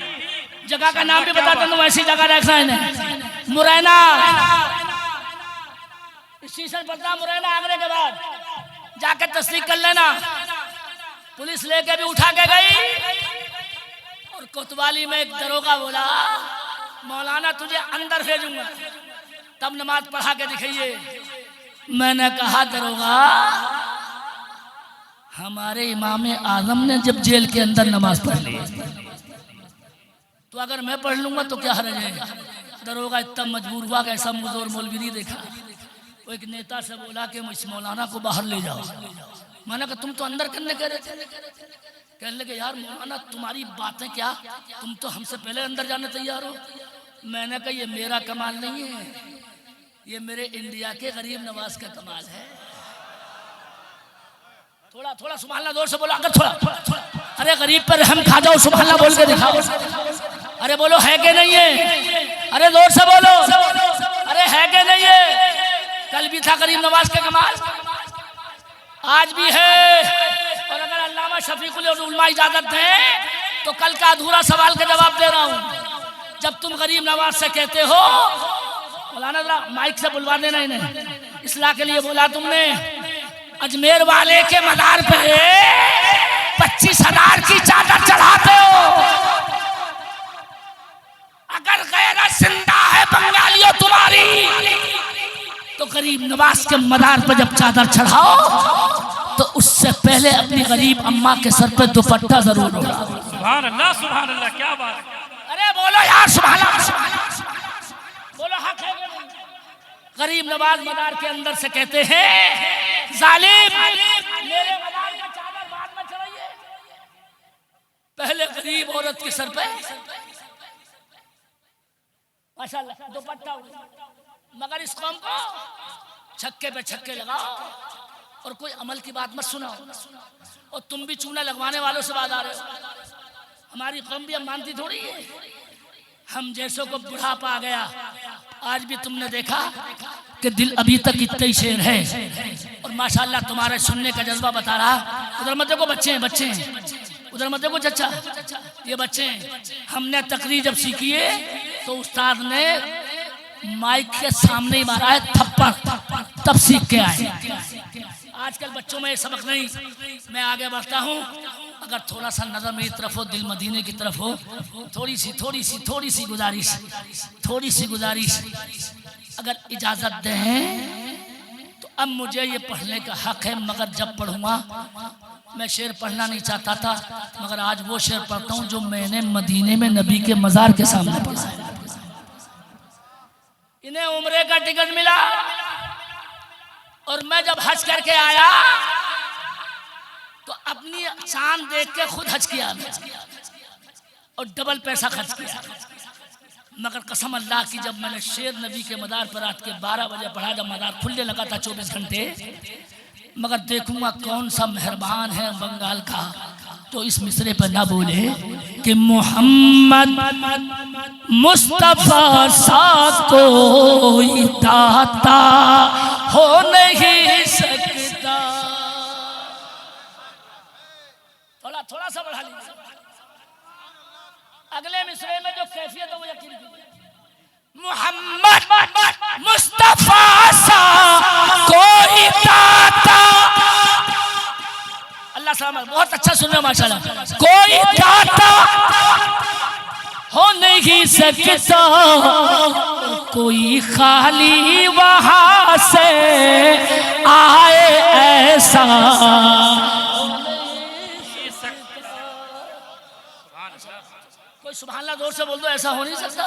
S1: जगह का नाम भी बता दूं, ऐसी जगह रखना है मुरैना, स्टेशन पड़ता मुरैना, आगरे के बाद जाके तस्दीक कर लेना। पुलिस लेके भी उठा के गई और कोतवाली में एक दरोगा बोला, मौलाना तुझे अंदर भेजूंगा तब नमाज पढ़ा के दिखाइए। मैंने कहा दरोगा, हमारे इमाम आजम ने जब जेल के अंदर नमाज पढ़ ली, तो अगर मैं पढ़ लूंगा तो क्या हर्ज है। दरोगा इतना मजबूर हुआ कि ऐसा मुजोर मौलवी नहीं देखा। वो एक नेता से बोला कि इस मौलाना को बाहर ले जाओ। मैंने कहा तुम तो अंदर करने कह रहे थे। कहने लगे यार मौलाना तुम्हारी बातें क्या, तुम तो हमसे पहले अंदर जाने तैयार हो। मैंने कहा ये मेरा कमाल नहीं है, ये मेरे इंडिया के गरीब नवाज का कमाल है। थोड़ा थोड़ा सुभान अल्लाह जोर से बोलो, अगर थोड़ा अरे गरीब पर रहम खा जाओ, सुभान अल्लाह बोल के दिखाओ। अरे बोलो है कि नहीं है, अरे जोर से बोलो, अरे है कि नहीं है। कल भी था गरीब नवाज का कमाल, आज भी है। और अगर अल्लामा शफीकुल और उलमा इजाजत दें तो कल का अधूरा सवाल का जवाब दे रहा हूँ। जब तुम गरीब नवाज से कहते हो, मौलाना जरा माइक से बुलवा देना इन्हें, इस्लाह के लिए बोला तुमने, अजमेर वाले के मदार पे 25,000 की चादर चढ़ाते हो। अगर गैरत जिंदा है बंगालियों तुम्हारी, तो गरीब नवाज के मदार पर जब चादर चढ़ाओ तो उससे पहले अपनी गरीब अम्मा के सर पे दुपट्टा जरूर होगा।
S2: सुभान अल्लाह, क्या बात है।
S1: अरे बोलो यार सुभान अल्लाह, बोलो हक है। गरीब नवाज मदार के अंदर से कहते हैं, जालिम मेरे मदार का चादर बाद में चढ़ाइए, पहले गरीब औरत के सर पे माशाल्लाह दुपट्टा। मगर इस कौम को छक्के पे छक्के लगाओ और कोई अमल की बात मत सुनाओ। और तुम भी चूना लगवाने वालों से बात आ रहे हो। हमारी कौम भी अब मानती थोड़ी है। हम जैसों को बुढ़ापा आ गया, आज भी तुमने देखा कि दिल अभी तक इतना ही शेर है। और माशाल्लाह तुम्हारे सुनने का जज्बा बता रहा। उधर मत देखो बच्चे हैं, बच्चे हैं, उधर मत देखो चचा, ये बच्चे हैं। हमने तकरीर जब सीखी है तो उस्ताद ने माइक के सामने ही मारा है थप्पड़, तब सीख के आए। आजकल बच्चों में सबक नहीं। मैं आगे बढ़ता हूँ, अगर थोड़ा सा नजर मेरी तरफ हो, दिल मदीने की तरफ हो, थोड़ी सी गुजारिश अगर इजाजत दें तो अब मुझे ये पढ़ने का हक है। मगर जब पढ़ूंगा, मैं शेर पढ़ना नहीं चाहता था, मगर आज वो शेर पढ़ता हूँ जो मैंने मदीने में नबी के मजार के सामने पढ़ा है। इन्हें उम्रे का टिकट मिला, और मैं जब हज करके आया तो अपनी शान देख के खुद हज किया और डबल पैसा खर्च किया। मगर कसम अल्लाह की, जब मैंने शेर नबी के मदार पर रात के 12 बजे पढ़ा, जब मदार खुलने लगा था 24 घंटे, मगर देखूंगा कौन सा मेहरबान है बंगाल का, तो इस मिसरे पर ना बोले कि मोहम्मद मुस्तफा सा कोई दाता हो नहीं सकता। थोड़ा सा बढ़ा लीजिए, अगले मिसरे में जो कैफियत है वो यकीन कीजिए। मोहम्मद मुस्तफा सा कोई दाता, अल्लाह सलामत, बहुत अच्छा सुन रहे हो माशाल्लाह, कोई दाता हो नहीं सकता, कोई खाली वहां से आए ऐसा। कोई सुभान अल्लाह जोर से बोल दो, ऐसा हो नहीं सकता।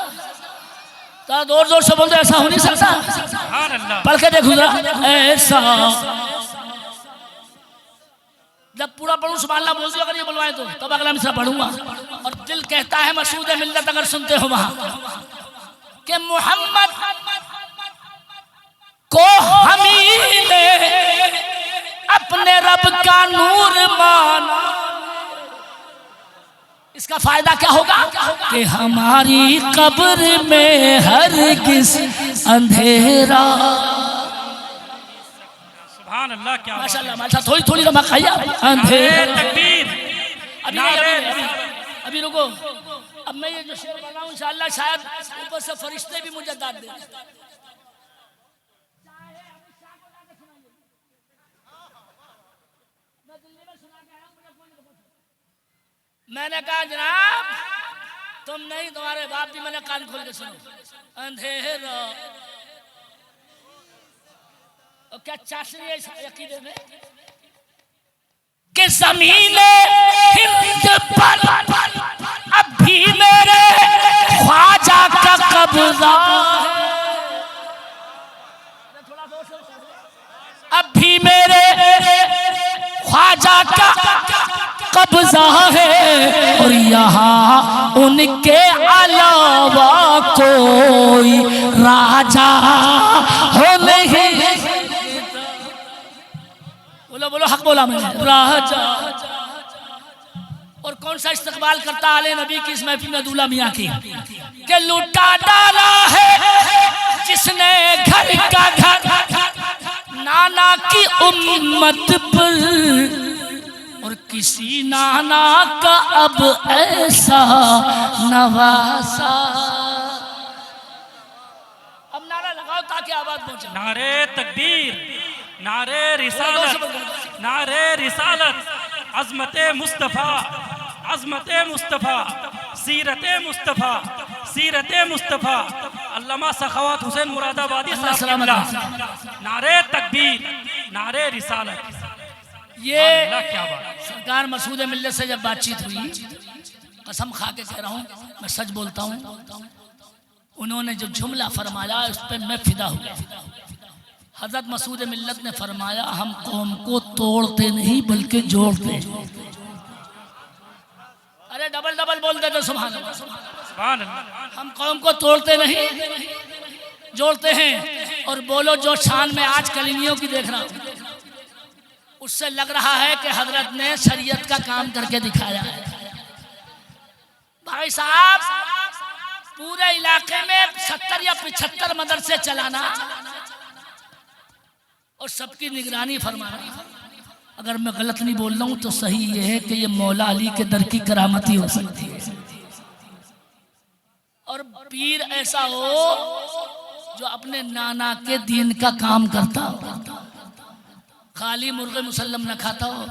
S1: तो जोर से बोल दो, ऐसा हो नहीं सकता। पढ़ के देखो जरा, ऐसा जब पूरा पढ़ूं सुभान अल्लाह बोल दो, अगर ये बुलवाए तो तब अगला मिसरा पढ़ूंगा। और दिल कहता है मसूद मिल्लत अगर सुनते हो वहां कि मोहम्मद को हमी ने अपने रब का नूर माना, इसका फायदा क्या होगा कि हमारी कब्र में हरगिज़ अंधेरा।
S2: सुभान अल्लाह, क्या
S1: माशाल्लाह माशाल्लाह, थोड़ी थोड़ी रमक खाइए। अंधेरा
S2: तकबीर,
S1: अभी रुको, अब मैं ये जो शेर बना हूं इंशाअल्लाह शायद ऊपर से फरिश्ते भी मुझे दाद दें। मैंने कहा जनाब तुम नहीं, तुम्हारे बाप भी, मैंने कान खोल के सुनो। अंधेरा और क्या चाशनी है इस अकीदे में कि ज़मीने हिंद पर अब भी मेरे ख्वाजा का कब्जा है, अब भी मेरे ख्वाजा का कब्जा है, और यहाँ उनके अलावा कोई राजा हो नहीं। बोलो बोलो, हक बोला मैंने, राजा। और कौन सा इस्तकबाल करता आले नबी की इस महफिल में दूल्हा मियाँ की, कि लूटा डाला है जिसने घर का घर नाना की उम्मत पर, और किसी नाना का अब ऐसा नवासा। अब नारा लगाओ ताकि आवाज पहुंचे।
S2: नारे तकबीर, नारे रिसालत, नारे रिसालत, अज़मते मुस्तफ़ा, अज़मते मुस्तफ़ा, सीरते मुस्तफ़ा, सीरते मुस्तफ़ा, अल्लामा सखावत हुसैन मुरादाबादी साहब, नारे तकबीर, नारे रिसालत।
S1: ये
S2: क्या बात,
S1: सरकार मसूद मिल्लत से जब बातचीत हुई, कसम खा के कह रहा हूँ, मैं सच बोलता हूँ, उन्होंने जो जुमला फरमाया उस पर मैं फिदा हुआ। हजरत मसूद मिल्लत ने फरमाया हम कौम को तोड़ते नहीं बल्कि जोड़ते। अरे डबल डबल बोल देते सुभान अल्लाह,
S2: सुभान अल्लाह।
S1: हम कौम को तोड़ते नहीं जोड़ते हैं। और बोलो जो शान में आज कलीमियों की देख रहा हूँ, उससे लग रहा है कि हजरत ने शरीयत का काम करके दिखाया है। भाई साहब पूरे इलाके में 70 या 75 मदरसे चलाना और सबकी निगरानी फरमाना, अगर मैं गलत नहीं बोल रहा हूं तो सही ये है कि ये मौला अली के दर की करामती हो सकती है। और पीर ऐसा हो जो अपने नाना के दीन का काम करता हो, खाली मुर्गे मुसल्लम न खाता हो।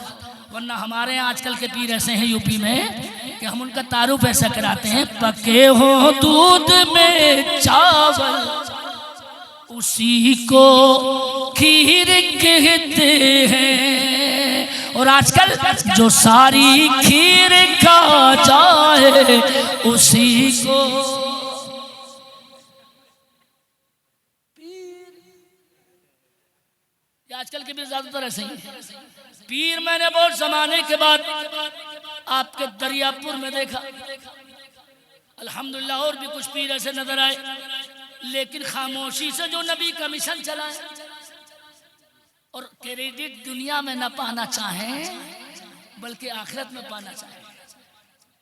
S1: वरना हमारे यहाँ आजकल के पीर ऐसे हैं यूपी में कि हम उनका तारुफ ऐसा कराते हैं, पके हो दूध में चावल उसी को खीर कहते हैं। और आजकल जो सारी खीर खा जाए उसी को आजकल के भी ज्यादातर ऐसे ही पीर मैंने बहुत जमाने के बाद आपके दरियापुर में देखा। अल्हम्दुलिल्लाह और भी कुछ पीर ऐसे नजर आए, लेकिन खामोशी से जो नबी का मिशन चला है और क्रेडिट दुनिया में न पाना चाहें बल्कि आखिरत में पाना चाहें,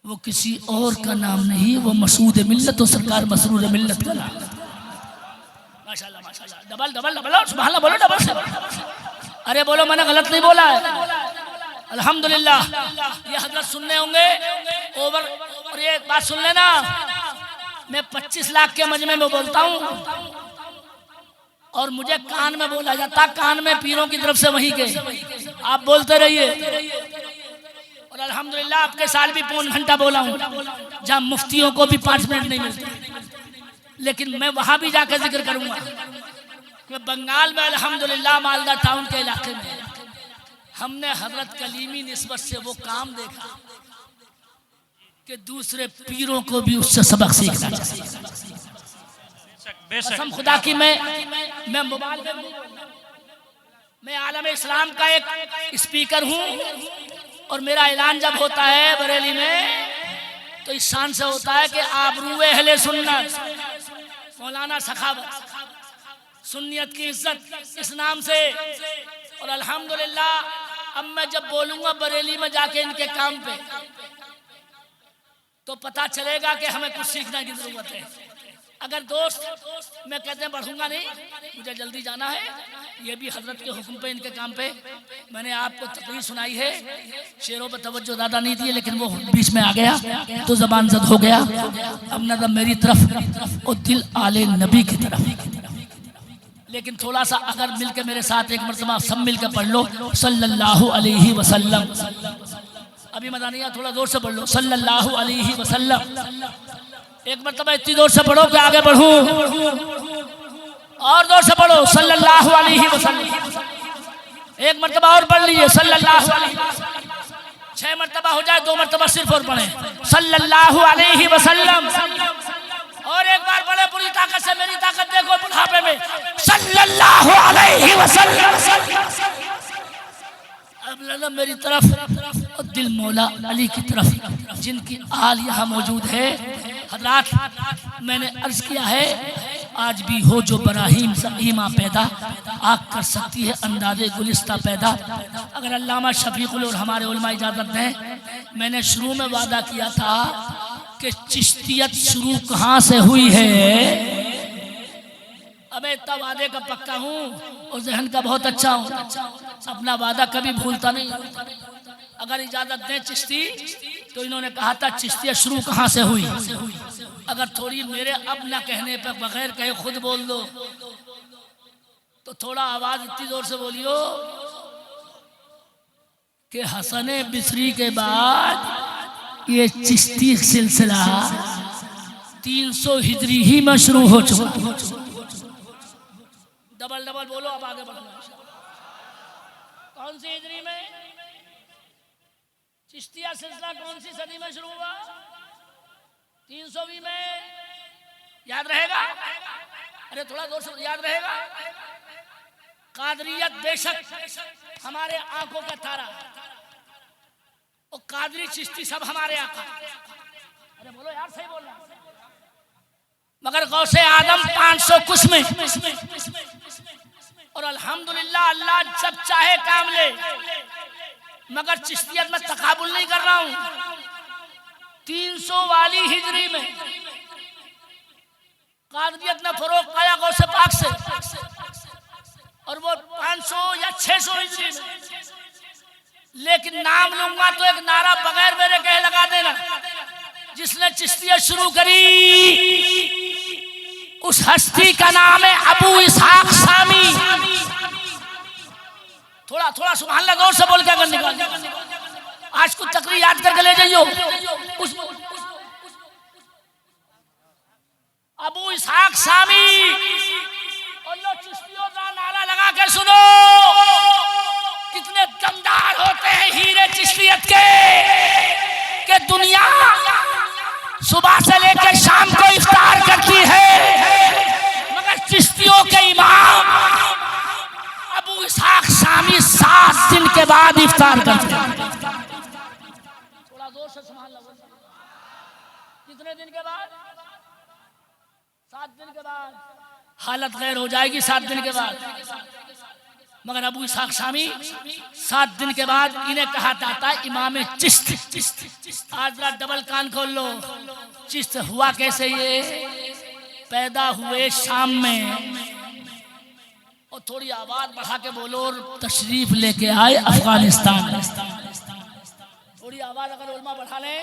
S1: वो किसी और का नाम नहीं, वो मसूद मिल्लत और सरकार मसरूर मिल्लत का नाम। माशाल्लाह माशाल्लाह, डबल डबल डबल सुभान अल्लाह बोलो, डबल से अरे बोलो, मैंने गलत नहीं बोला है। अल्हम्दुलिल्लाह। ये हजरत सुनने होंगे ओवर। और ये बात सुन लेना, मैं 25 लाख के मजमे में बोलता हूँ और मुझे कान में बोला जाता, कान में पीरों की तरफ से वहीं के आप बोलते रहिए। और अल्हम्दुलिल्लाह आपके साल भी 3 घंटा बोला हूँ, जहाँ मुफ्तियों को भी 5 मिनट नहीं मिलते, लेकिन मैं वहां भी जाकर जिक्र करूंगा कि बंगाल में अल्हम्दुलिल्लाह मालदा टाउन के इलाके में हमने हजरत कलीमी निस्बत से वो काम देखा कि दूसरे पीरों को भी उससे सबक सीखना चाहिए। कसम खुदा की मैं मोबाइल में, मैं आलम इस्लाम का एक स्पीकर हूँ और मेरा ऐलान जब होता है बरेली में तो इस शान से होता है कि आबरूए अहले सुन्नत मौलाना सखावत, सुन्नियत की इज्जत इस नाम से। और अल्हम्दुलिल्लाह अब मैं जब बोलूंगा बरेली में जाके इनके काम पे तो पता चलेगा कि हमें कुछ सीखने की जरूरत है। अगर दोस्त मैं कहते हैं बढ़ूंगा नहीं, मुझे जल्दी जाना है, ये भी हजरत के हुक्म पे इनके काम पे मैंने आपको तकरीर सुनाई है। शेरों पे तवज्जो ज़्यादा नहीं थी, लेकिन वो बीच में आ गया तो जबान जद हो गया। अब नजर मेरी तरफ और दिल आले नबी की तरफ। लेकिन थोड़ा सा अगर मिलके मेरे साथ एक मरतबा सब मिलकर पढ़ लो सल्लल्लाहु अलैहि वसल्लम। अभी मजा नहीं आया, थोड़ा जोर से पढ़ लो सल्लल्लाहु अलैहि वसल्लम। एक मरतबा इतनी जोर से पढ़ो कि आगे बढ़ूं, और जोर से पढ़ो सल्लल्लाहु अलैहि वसल्लम। एक मरतबा और पढ़ लीजिए सल्लल्लाहु अलैहि वसल्लम। 6 मरतबा हो जाए, 2 मरतबा सिर्फ और पढ़े सल्लल्लाहु अलैहि वसल्लम। और एक बार बड़े पूरी ताकत से, मेरी ताकत देखो बुढ़ापे में, सल्लल्लाहु अलैहि वसल्लम। अब लगा मेरी तरफ और दिल मौला अली की तरफ, जिनकी आल यहाँ मौजूद है। हजरात मैंने अर्ज किया है, आज भी हो जो बराहीम सा ईमा पैदा, आग कर सकती है अंदाजे गुलिस्ता पैदा। अगर अल्लामा शफीकुल और हमारे उलमा इजाजत दें, मैंने शुरू में वादा किया था कि चिश्तियत शुरू कहाँ से हुई है। अब इतना वादे का पक्का हूँ और जहन का बहुत अच्छा हूँ, अपना वादा कभी भूलता नहीं। अगर इजाजत दें चिश्ती, तो इन्होंने कहा था चिश्तियत शुरू कहाँ से हुई। अगर थोड़ी मेरे अब ना कहने पर बगैर कहे खुद बोल दो तो थोड़ा आवाज इतनी जोर से बोलियो कि हसने बिसरी के बाद ये चिश्ती सिलसिला 300 हिजरी ही में शुरू हो चुका। डबल डबल बोलो, अब आगे बढ़ना। कौन सी हिजरी में चिश्तिया सिलसिला कौन सी सदी में शुरू हुआ? 300वीं में। याद रहेगा? अरे थोड़ा जोर से याद रहेगा। कादरियत बेशक हमारे आंखों का तारा और कादरी चिश्ती सब हमारे आका। अरे बोलो यार, सही बोलना। मगर गौसे आदम 500 कुछ में, और अल्हम्दुलिल्लाह अल्लाह जब चाहे काम ले। मगर चिश्तियत में तकाबुल नहीं कर रहा हूं। 300 वाली हिजरी में कादरियत ने फरोग पाया गौसे पाक से, और वो 500 या 600 हिजरी में। लेकिन नाम लूंगा तो एक नारा बगैर मेरे कहे लगा देना। जिसने चिश्तियत शुरू करी उस हस्ती का नाम है अबू इसहाक सामी। थोड़ा थोड़ा सुभान अल्लाह जोर से बोल के अगर निकाल, आज कुछ तकरीर याद करके ले जाइयो। अबू इसहाक सामी। और लो चिश्तियों का नारा लगा के सुनो, कितने दमदार होते हैं हीरे चिश्तियत के दुनिया सुबह से लेकर शाम को इफ्तार करती है, मगर चिश्तियों के इमाम अबू इसहाक शामी 7 दिन के बाद इफ्तार करते हैं। थोड़ा जोर से सुभान अल्लाह। कितने दिन के बाद? 7 दिन के बाद हालत गैर हो जाएगी। 7 दिन के बाद मगर अबू इसहाक शामी 7 दिन के बाद इन्हें कहा जाता है इमाम चिश्त। आज जरा डबल कान खोल लो। चिश्त हुआ कैसे? ये पैदा हुए शाम में, और थोड़ी आवाज बढ़ा के बोलो, और तशरीफ लेके आए अफगानिस्तान। थोड़ी आवाज अगर उलमा बढ़ा ले,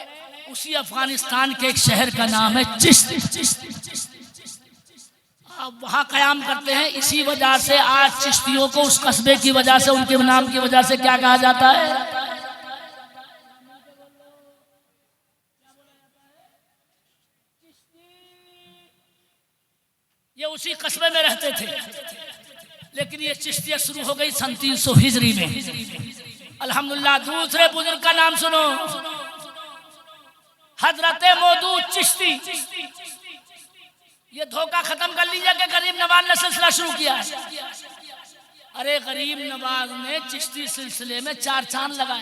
S1: उसी अफगानिस्तान के एक शहर का नाम है चिश्त। अब वहाँ कयाम करते हैं। इसी वजह से आज चिश्तियों को उस कस्बे की वजह से, उनके नाम की वजह से क्या कहा जाता है? ये उसी कस्बे में रहते थे, लेकिन ये चिश्तियत शुरू हो गई सन 300 हिजरी में। अल्हम्दुलिल्लाह। दूसरे बुजुर्ग का नाम सुनो, हजरत मौदूद चिश्ती। ये धोखा खत्म कर लीजिए कि गरीब नवाज ने सिलसिला शुरू किया है। अरे गरीब नवाज ने चिश्ती सिलसिले में 4 चांद लगाए।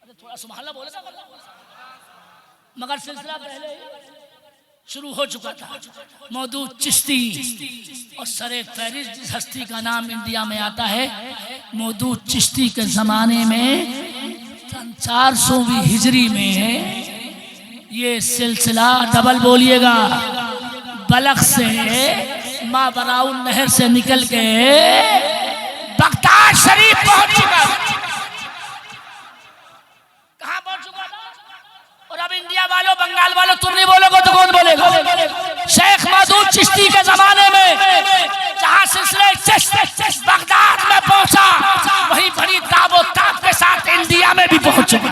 S1: अरे थोड़ा सुभान अल्लाह बोलेगा, मगर सिलसिला पहले शुरू हो चुका था। मौदूद चिश्ती और सरे फहरिस्त जिस हस्ती का नाम इंडिया में आता है, मौदूद चिश्ती के जमाने में 400वीं हिजरी में ये सिलसिला, डबल बोलिएगा, बलख से माबराउन नहर से निकल के बगदाद शरीफ पहुंच चुका। कहां पहुंच चुका? और अब इंडिया वालों, बंगाल वालों, तुम नहीं बोलोगे तो कौन बोलेगा? शेख मौदूद चिश्ती के जमाने में जहां सिलसिले चिश्त बगदाद में पहुंचा, वही बड़ी दावत के साथ इंडिया में भी पहुंच चुका।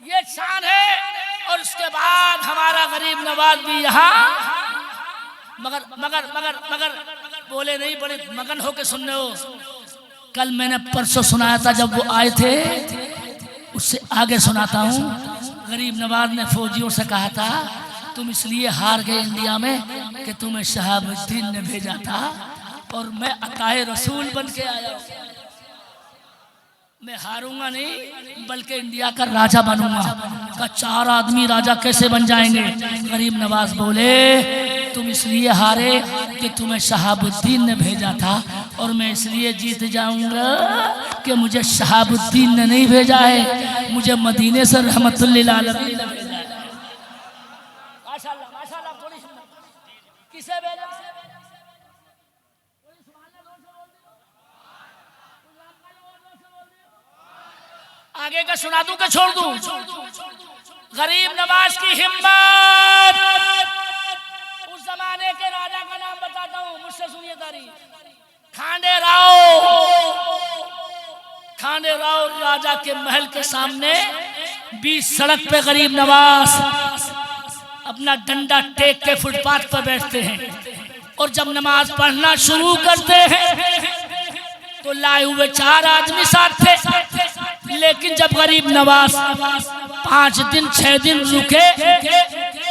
S1: ये शान है। और उसके बाद हमारा गरीब नवाज भी यहाँ, मगर मगर मगर मगर बोले नहीं, बड़े मगन होके सुन रहे हो। कल मैंने परसों सुनाया था जब वो आए थे, उससे आगे सुनाता हूँ। गरीब नवाज ने फौजियों से कहा था, तुम इसलिए हार गए इंडिया में कि तुम्हें शहाबुद्दीन ने भेजा था, और मैं अताए रसूल बन के आया हूँ। मैं हारूंगा नहीं, बल्कि इंडिया का राजा बनूंगा। का 4 आदमी राजा कैसे बन जाएंगे? गरीब नवाज बोले, तुम इसलिए हारे कि तुम्हें शहाबुद्दीन ने भेजा था, और मैं इसलिए जीत जाऊंगा कि मुझे शहाबुद्दीन ने नहीं भेजा है, मुझे मदीने से रहमतुल्लिल आलमीन ने भेजा है। माशाअल्लाह माशाअल्लाह। थोड़ी किसे भेजा? आगे का सुना दूं कि छोड़ दूं? गरीब नवाज की हिम्मत। उस जमाने के राजा का नाम बताता हूं, मुझसे सुनिए तारीख। खांडे राव राजा के महल के सामने 20 सड़क पे गरीब नवाज अपना डंडा टेक के फुटपाथ पर बैठते हैं, और जब नमाज पढ़ना शुरू करते हैं तो लाए हुए 4 आदमी साथ थे। लेकिन जब गरीब नवाज 5 दिन 6 दिन रुके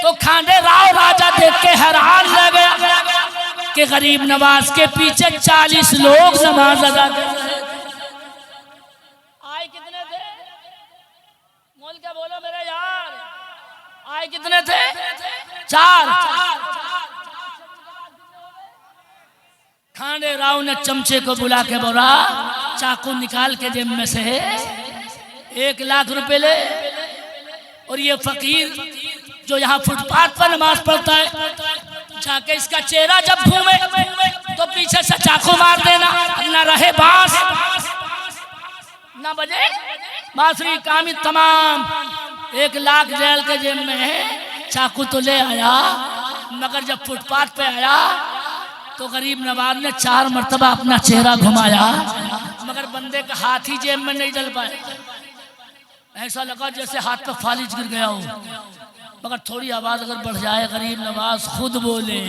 S1: तो खांडे राव राजा देख के हैरान रह गया कि गरीब नवाज के पीछे 40 लोग नमाज अदा कर रहे थे। आए कितने थे? मोल क्या बोलो मेरे यार, आए कितने थे? 4। खांडे राव ने चमचे को बुला के बोला, चाकू निकाल के जेब में से 1 लाख रुपए ले, और ये फकीर जो यहाँ फुटपाथ पर नमाज पढ़ता है, जाके इसका चेहरा जब घूमे तो पीछे से चाकू मार देना। ना रहे बांस, ना बजे बांसुरी, कामी तमाम। 1 लाख जेल के जेब में है, चाकू तो ले आया, मगर जब फुटपाथ पे आया तो गरीब नवाज ने 4 मरतबा अपना चेहरा घुमाया, मगर बंदे का हाथ ही जेब में नहीं डल पाए। ऐसा लगा जैसे हाथ पे फालिज गिर गया हो। मगर थोड़ी आवाज अगर बढ़ जाए, गरीब नवाज खुद बोले,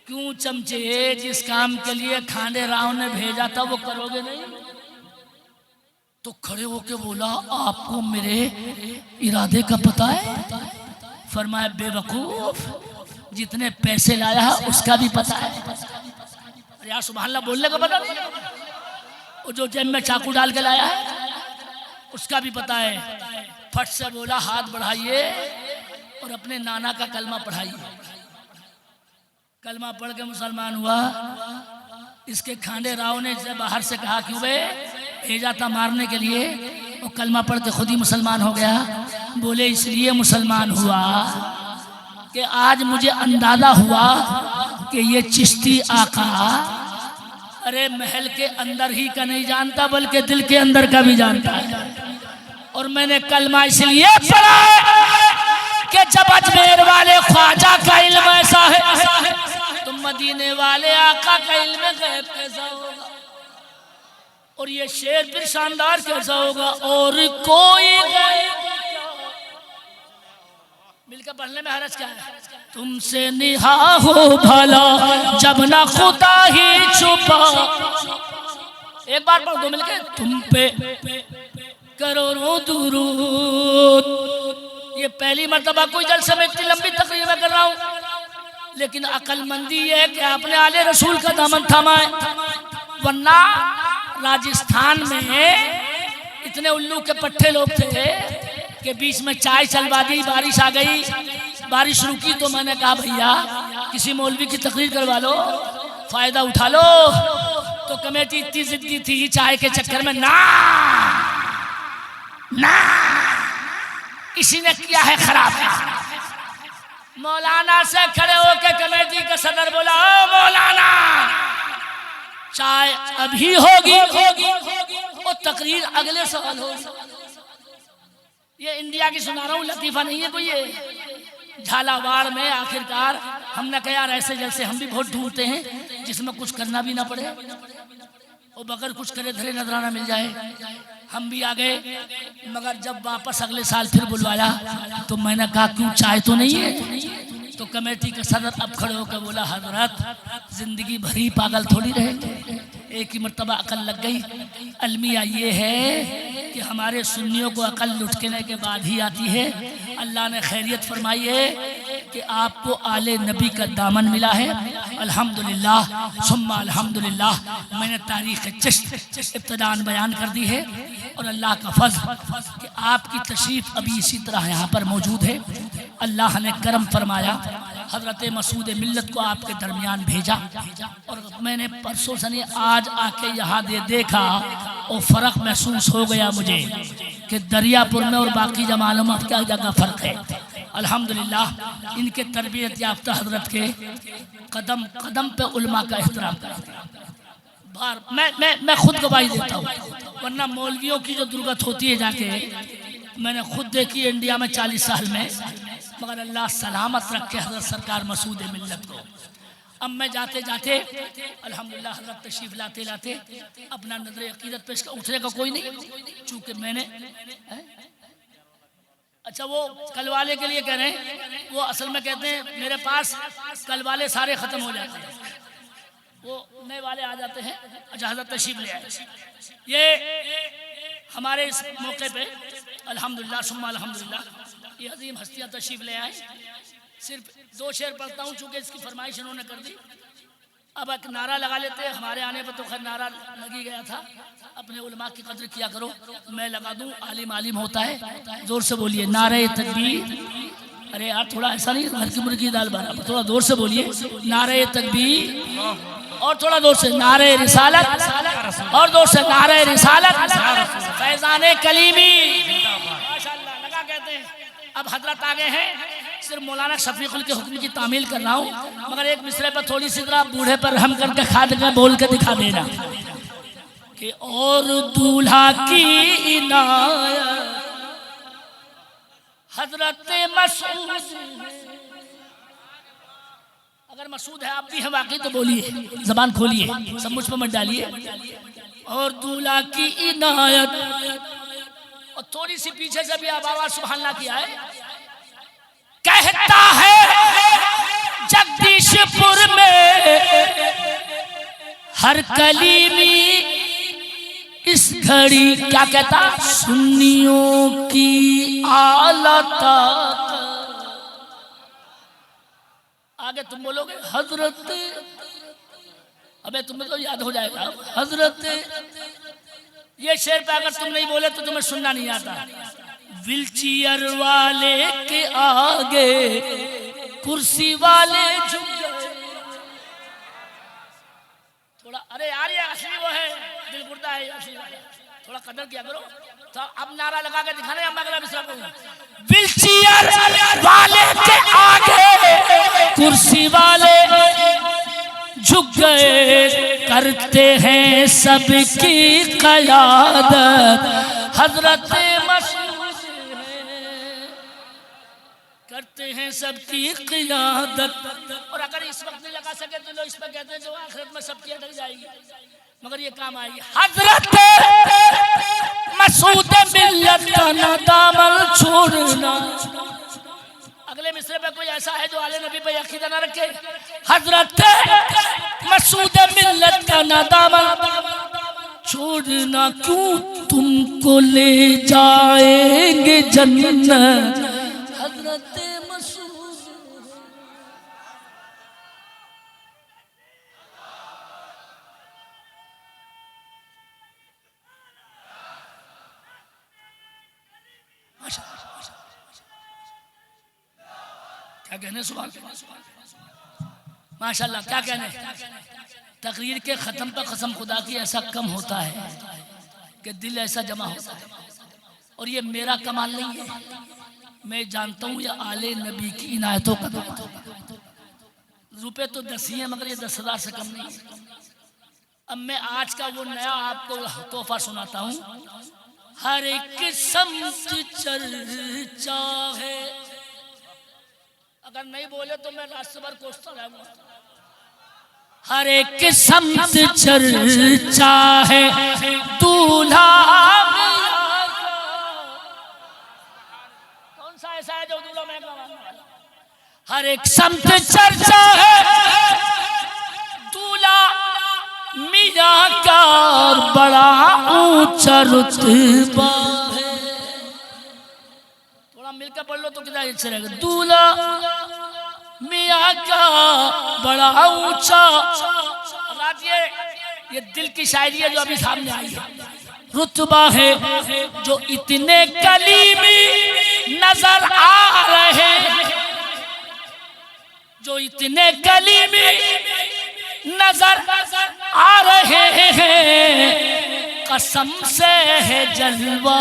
S1: क्यों चमचे, जिस काम के लिए खांडे राव ने भेजा था वो करोगे नहीं? तो खड़े होके बोला, आपको मेरे इरादे का पता है? फरमाया, बेवकूफ, जितने पैसे लाया है उसका भी पता है। अरे यार सुभान अल्लाह बोलने का पता नहीं, वो जो जेब में चाकू डाल के लाया है उसका भी पता है। फट से बोला हाथ बढ़ाइए और अपने नाना का कलमा पढ़ाइए। कलमा पढ़ के मुसलमान हुआ। इसके खांडे राव ने जब बाहर से कहा क्यों बे भेजा था मारने के लिए, वो कलमा पढ़ के खुद ही मुसलमान हो गया। बोले इसलिए मुसलमान हुआ कि आज मुझे अंदाजा हुआ कि ये चिश्ती आका अरे महल के अंदर ही का नहीं जानता बल्कि दिल के अंदर का भी जानता है। और मैंने कलमा इसलिए पढ़ा कि जब अजमेर वाले ख्वाजा का इल्म ऐसा है तो मदीने वाले आका का इल्म गैब कैसा होगा, और ये शेर फिर शानदार कैसा होगा। और कोई मिलकर पढ़ने में हरज क्या है। तुमसे निहा हो भला जब ना खुदा ही छुपा। एक बार पढ़ दो मिलके। तुम पे करोड़ों दुरूद। ये पहली मर्तबा कोई जलसे में इतनी लंबी तकरीर में कर रहा हूँ, लेकिन अक्लमंदी ये है कि आपने आले रसूल का दामन थामा है। वरना राजस्थान में इतने उल्लू के पट्टे लोग थे कि बीच में चाय चलवा दी, बारिश आ गई, बारिश रुकी तो मैंने कहा भैया किसी मौलवी की तकरीर करवा लो, फायदा उठा लो। तो कमेटी इतनी जिद्दी थी चाय के चक्कर में ना इसी ने किया है खराब। मौलाना से खड़े होकर कमेटी का सदर बोला ओ मौलाना चाय अभी होगी और तकरीर अगले सवाल होगी। ये इंडिया की सुना रहा हूँ, लतीफा नहीं है कोई। ये झालावाड़ में आखिरकार हमने कहा यार ऐसे जैसे हम भी बहुत ढूंढते हैं जिसमें कुछ करना भी ना पड़े और बगैर कुछ करे धरे नजराना मिल जाए। हम भी आ गए, मगर जब वापस अगले साल फिर बुलवाया तो मैंने कहा क्यों चाय तो नहीं है। तो कमेटी का सदर अब खड़े होकर बोला हजरत जिंदगी भरी पागल थोड़ी रहेंगे, एक ही मर्तबा अकल लग गई। अलमिया ये है कि हमारे सुन्नियों को अकल लुटकने के बाद ही आती है। अल्लाह ने खैरियत फरमाई है कि आपको आले नबी का दामन मिला है। अल्हम्दुलिल्लाह सुम्मा अल्हम्दुलिल्लाह। मैंने तारीख़ चिश्त इब्तिदान बयान कर दी है और अल्लाह का फज़्ल कि आपकी तशरीफ़ अभी इसी तरह यहाँ पर मौजूद है। अल्लाह ने करम फरमाया, हज़रत मसूद मिल्लत को आपके दरमियान भेजा और मैंने परसों से नहीं आज आके यहाँ देखा और फ़र्क महसूस हो गया मुझे कि दरियापुर में और बाकी जमानों में क्या जगह फ़र्क है। अल्हम्दुलिल्लाह इनके तरबियत याफ्ता हज़रत के कदम कदम पे उलमा का एहतराम करते हैं। मैं खुद गवाही देता हूँ, वरना मौलवियों की जो दुर्गत होती है जाके मैंने खुद देखी है इंडिया में 40 साल में। मगर अल्लाह सलामत रखे हज़रत सरकार मसूद मिल्लत को। अब मैं जाते जाते अल्हम्दुलिल्लाह हज़रत तशरीफ़ लाते लाते अपना नज़र अक़ीदत पेश कर उठने का कोई नहीं, चूँकि मैंने अच्छा वो कल वाले के लिए कह रहे हैं, वो असल में कहते हैं मेरे पास कल वाले सारे ख़त्म हो जाते हैं, वो नए वाले आ जाते हैं। अच्छा हज़रत तशरीफ़ ले आए। ये हमारे इस मौके पे अल्हम्दुलिल्लाह सुम्मा अल्हम्दुलिल्लाह ये अजीम हस्तियाँ तशरीफ़ ले आए। सिर्फ 2 शेर पढ़ता हूँ चूँकि इसकी फरमाइश उन्होंने कर दी। अब एक नारा लगा लेते हैं, हमारे आने पर तो खैर नारा लगी गया था, अपने उलमा की कदर किया करो। मैं लगा दूँ, आलिम आलिम होता है। ज़ोर से बोलिए नारे तकबीर। अरे यार थोड़ा ऐसा नहीं घर की मुर्गी दाल बारा, थोड़ा जोर से बोलिए नारे तकबीर और थोड़ा जोर से नारे रिसालत और जोर से नारे रिसालत फैज़ाने कलीमी माशाअल्लाह लगा कहते हैं। अब हजरत आ गए हैं, सिर्फ मौलाना शफीकुल के हुक्म की तामील कर रहा हूँ, मगर एक मिसरे पर थोड़ी सी तरह बूढ़े पर रहम करके खाद का बोल के दिखा देना कि और दूल्हा की इनायत हजरत मसूद। अगर मसूद है आप भी हैं वाकई तो बोलिए, जबान खोलिए, सब मुझ पर मत डालिए। और दूल्हा की इनायत और थोड़ी सी पीछे से भी आप आवाज सुभान अल्लाह की आए। कहता है जगदीशपुर में हर कलीमी इस घड़ी क्या कहता सुन्नियों की आलता। आगे तुम बोलोगे हजरत अबे तुम्हें तो याद हो जाएगा हजरत, ये शेर पे अगर तुम नहीं बोले तो तुम्हें सुनना नहीं आता। व्हीलचेयर वाले के आगे कुर्सी वाले झुक गए। थोड़ा अरे यार ये असली वो है, दिल गुर्दा है असली वाला, थोड़ा कदर किया करो। तो अब नारा लगा के दिखाने हम अगला मिसरा को। व्हीलचेयर वाले के आगे कुर्सी वाले झुक गए, करते हैं सबकी क़यादत हजरत मसूद है, करते हैं सबकी क़यादत। और अगर इस वक्त नहीं लगा सके तो लोग इस पर कहते हैं जो आखिरत में सबकी अटक जाएगी, मगर ये काम आएगी। हजरत मसूद मिल्लत का ना दामन छोड़ना। अगले मिसरे पे कोई ऐसा है जो आले नबी पे अकीदा ना रखे? हजरत मसूद मिल्लत का ना दामन छोड़ना, क्यों तुमको ले जाएंगे जन्नत हजरत मसूद। क्या कहने सुभान माशाल्लाह, क्या कहने। तकरीर के ख़त्म पर कसम खुदा की ऐसा कम होता है कि दिल ऐसा जमा होता है। और ये मेरा कमाल नहीं है, मैं जानता हूँ ये आले नबी की इनायतों का दौर है। रुपए तो 10 ही हैं मगर ये 10,000 से कम नहीं है। अब मैं आज का वो नया आपको तोहफा सुनाता हूँ। हर एक समत चर्चा है, अगर नहीं बोले तो मैं रास्ते भर कोसता रहूंगा। हर एक समत चर्चा है दूल्हा। कौन सा ऐसा है जो दूल्हा महंगा मांगने वाला? हर एक समत चर्चा है दूल्हा मियां का, और बड़ा ऊंचा रुतबा है। थोड़ा मिलकर पढ़ लो तो कितना अच्छा रहेगा। दूल्हा मियां का बड़ा ऊंचा। ये दिल की शायरी है जो अभी सामने आई है। रुतबा है जो इतने कलीमी नजर आ रहे हैं, जो इतने कलीमी नजर आ रहे हैं, कसम से है जलवा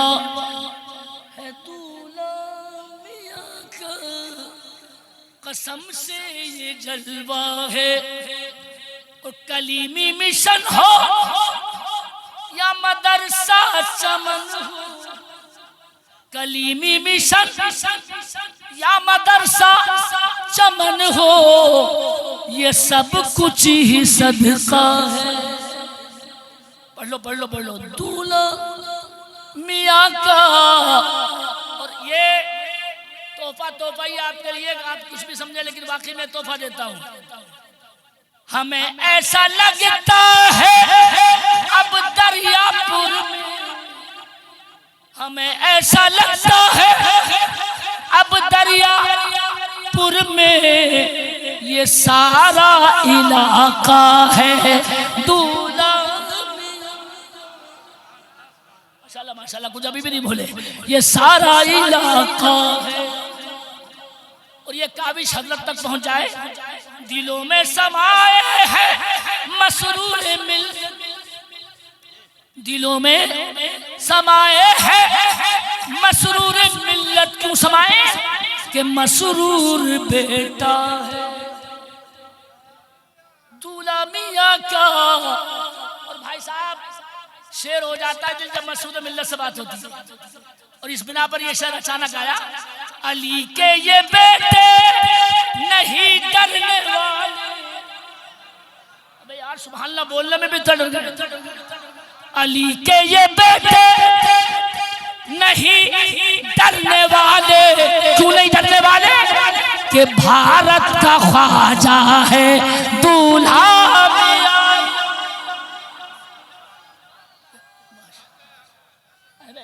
S1: है दूल्हा मियां का, कसम से ये जलवा है। और कलीमी मिशन हो या मदरसा चमन हो, कलीमी मिशन या मदरसा चमन हो, ये सब कुछ ही सदका है। पढ़ लो पढ़ लो पढ़ लो। दूल्हा मियां का। और ये तोहफा ही आपके लिए, आप कुछ भी समझे लेकिन वाकई में तोहफा देता हूँ। हमें ऐसा लगता है अब दरियापुर में, हमें ऐसा लगता है अब दरियापुर में ये सारा इलाका है दूल्हा। माशाल्लाह माशाल्लाह, कुछ अभी भी नहीं बोले। ये सारा इलाका है। और ये काबिश हजरत तक पहुंच जाए। दिलों में समाए हैं मसरूर मिल, दिलों में समाए हैं मसरूर मिल्लत। क्यों समाए? कि मसरूर बेटा है दूल्हा मियां का। और भाई साहब शेर हो जाता है दिल जब मसरूर मिल्लत से बात होती है। और इस बिना पर ये शेर अचानक आया। अली के ये बेटे नहीं डरने वाले। अबे यार सुभान अल्लाह बोलने में भी डर गए। अली के ये बेटे नहीं डरने वाले। क्यों नहीं डरने वाले? कि भारत का ख्वाजा है दूल्हा मियां।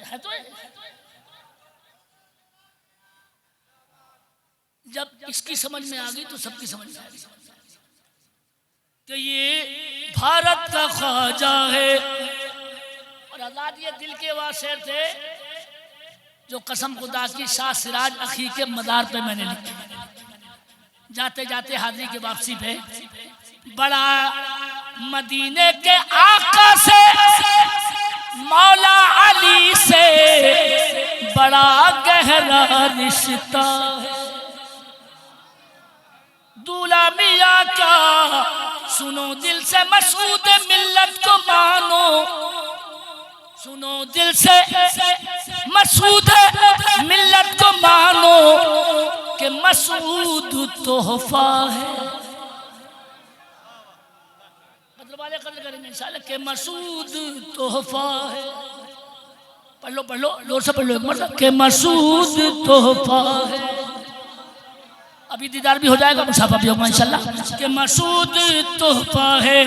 S1: है तो जब इसकी समझ में आ गई तो सबकी समझ में आ गई कि ये भारत का ख्वाजा है। और आजाद ये दिल के वह शेर थे जो कसम खुदा की शाह सिराज अखी के मदार पे मैंने लिखे। जाते जाते हाजिरी की वापसी पे बड़ा मदीने के आका से मौला अली से बड़ा गहरा रिश्ता है। दूल्हा मियाँ का सुनो दिल से मसूद मिल्लत को मानो, सुनो दिल से मसूद मिल्लत को मानो कि मसूद तोहफा है। मतलब वाले कदर करेंगे इंशाल्लाह कि मसूद तोहफा है। पढ़ लो जोर से पढ़ लो एक मतलब कि मसूद तोहफा है। अभी दीदार भी हो जाएगा, मुसाफा भी होगा इंशाल्लाह कि मसूद तोहफा है।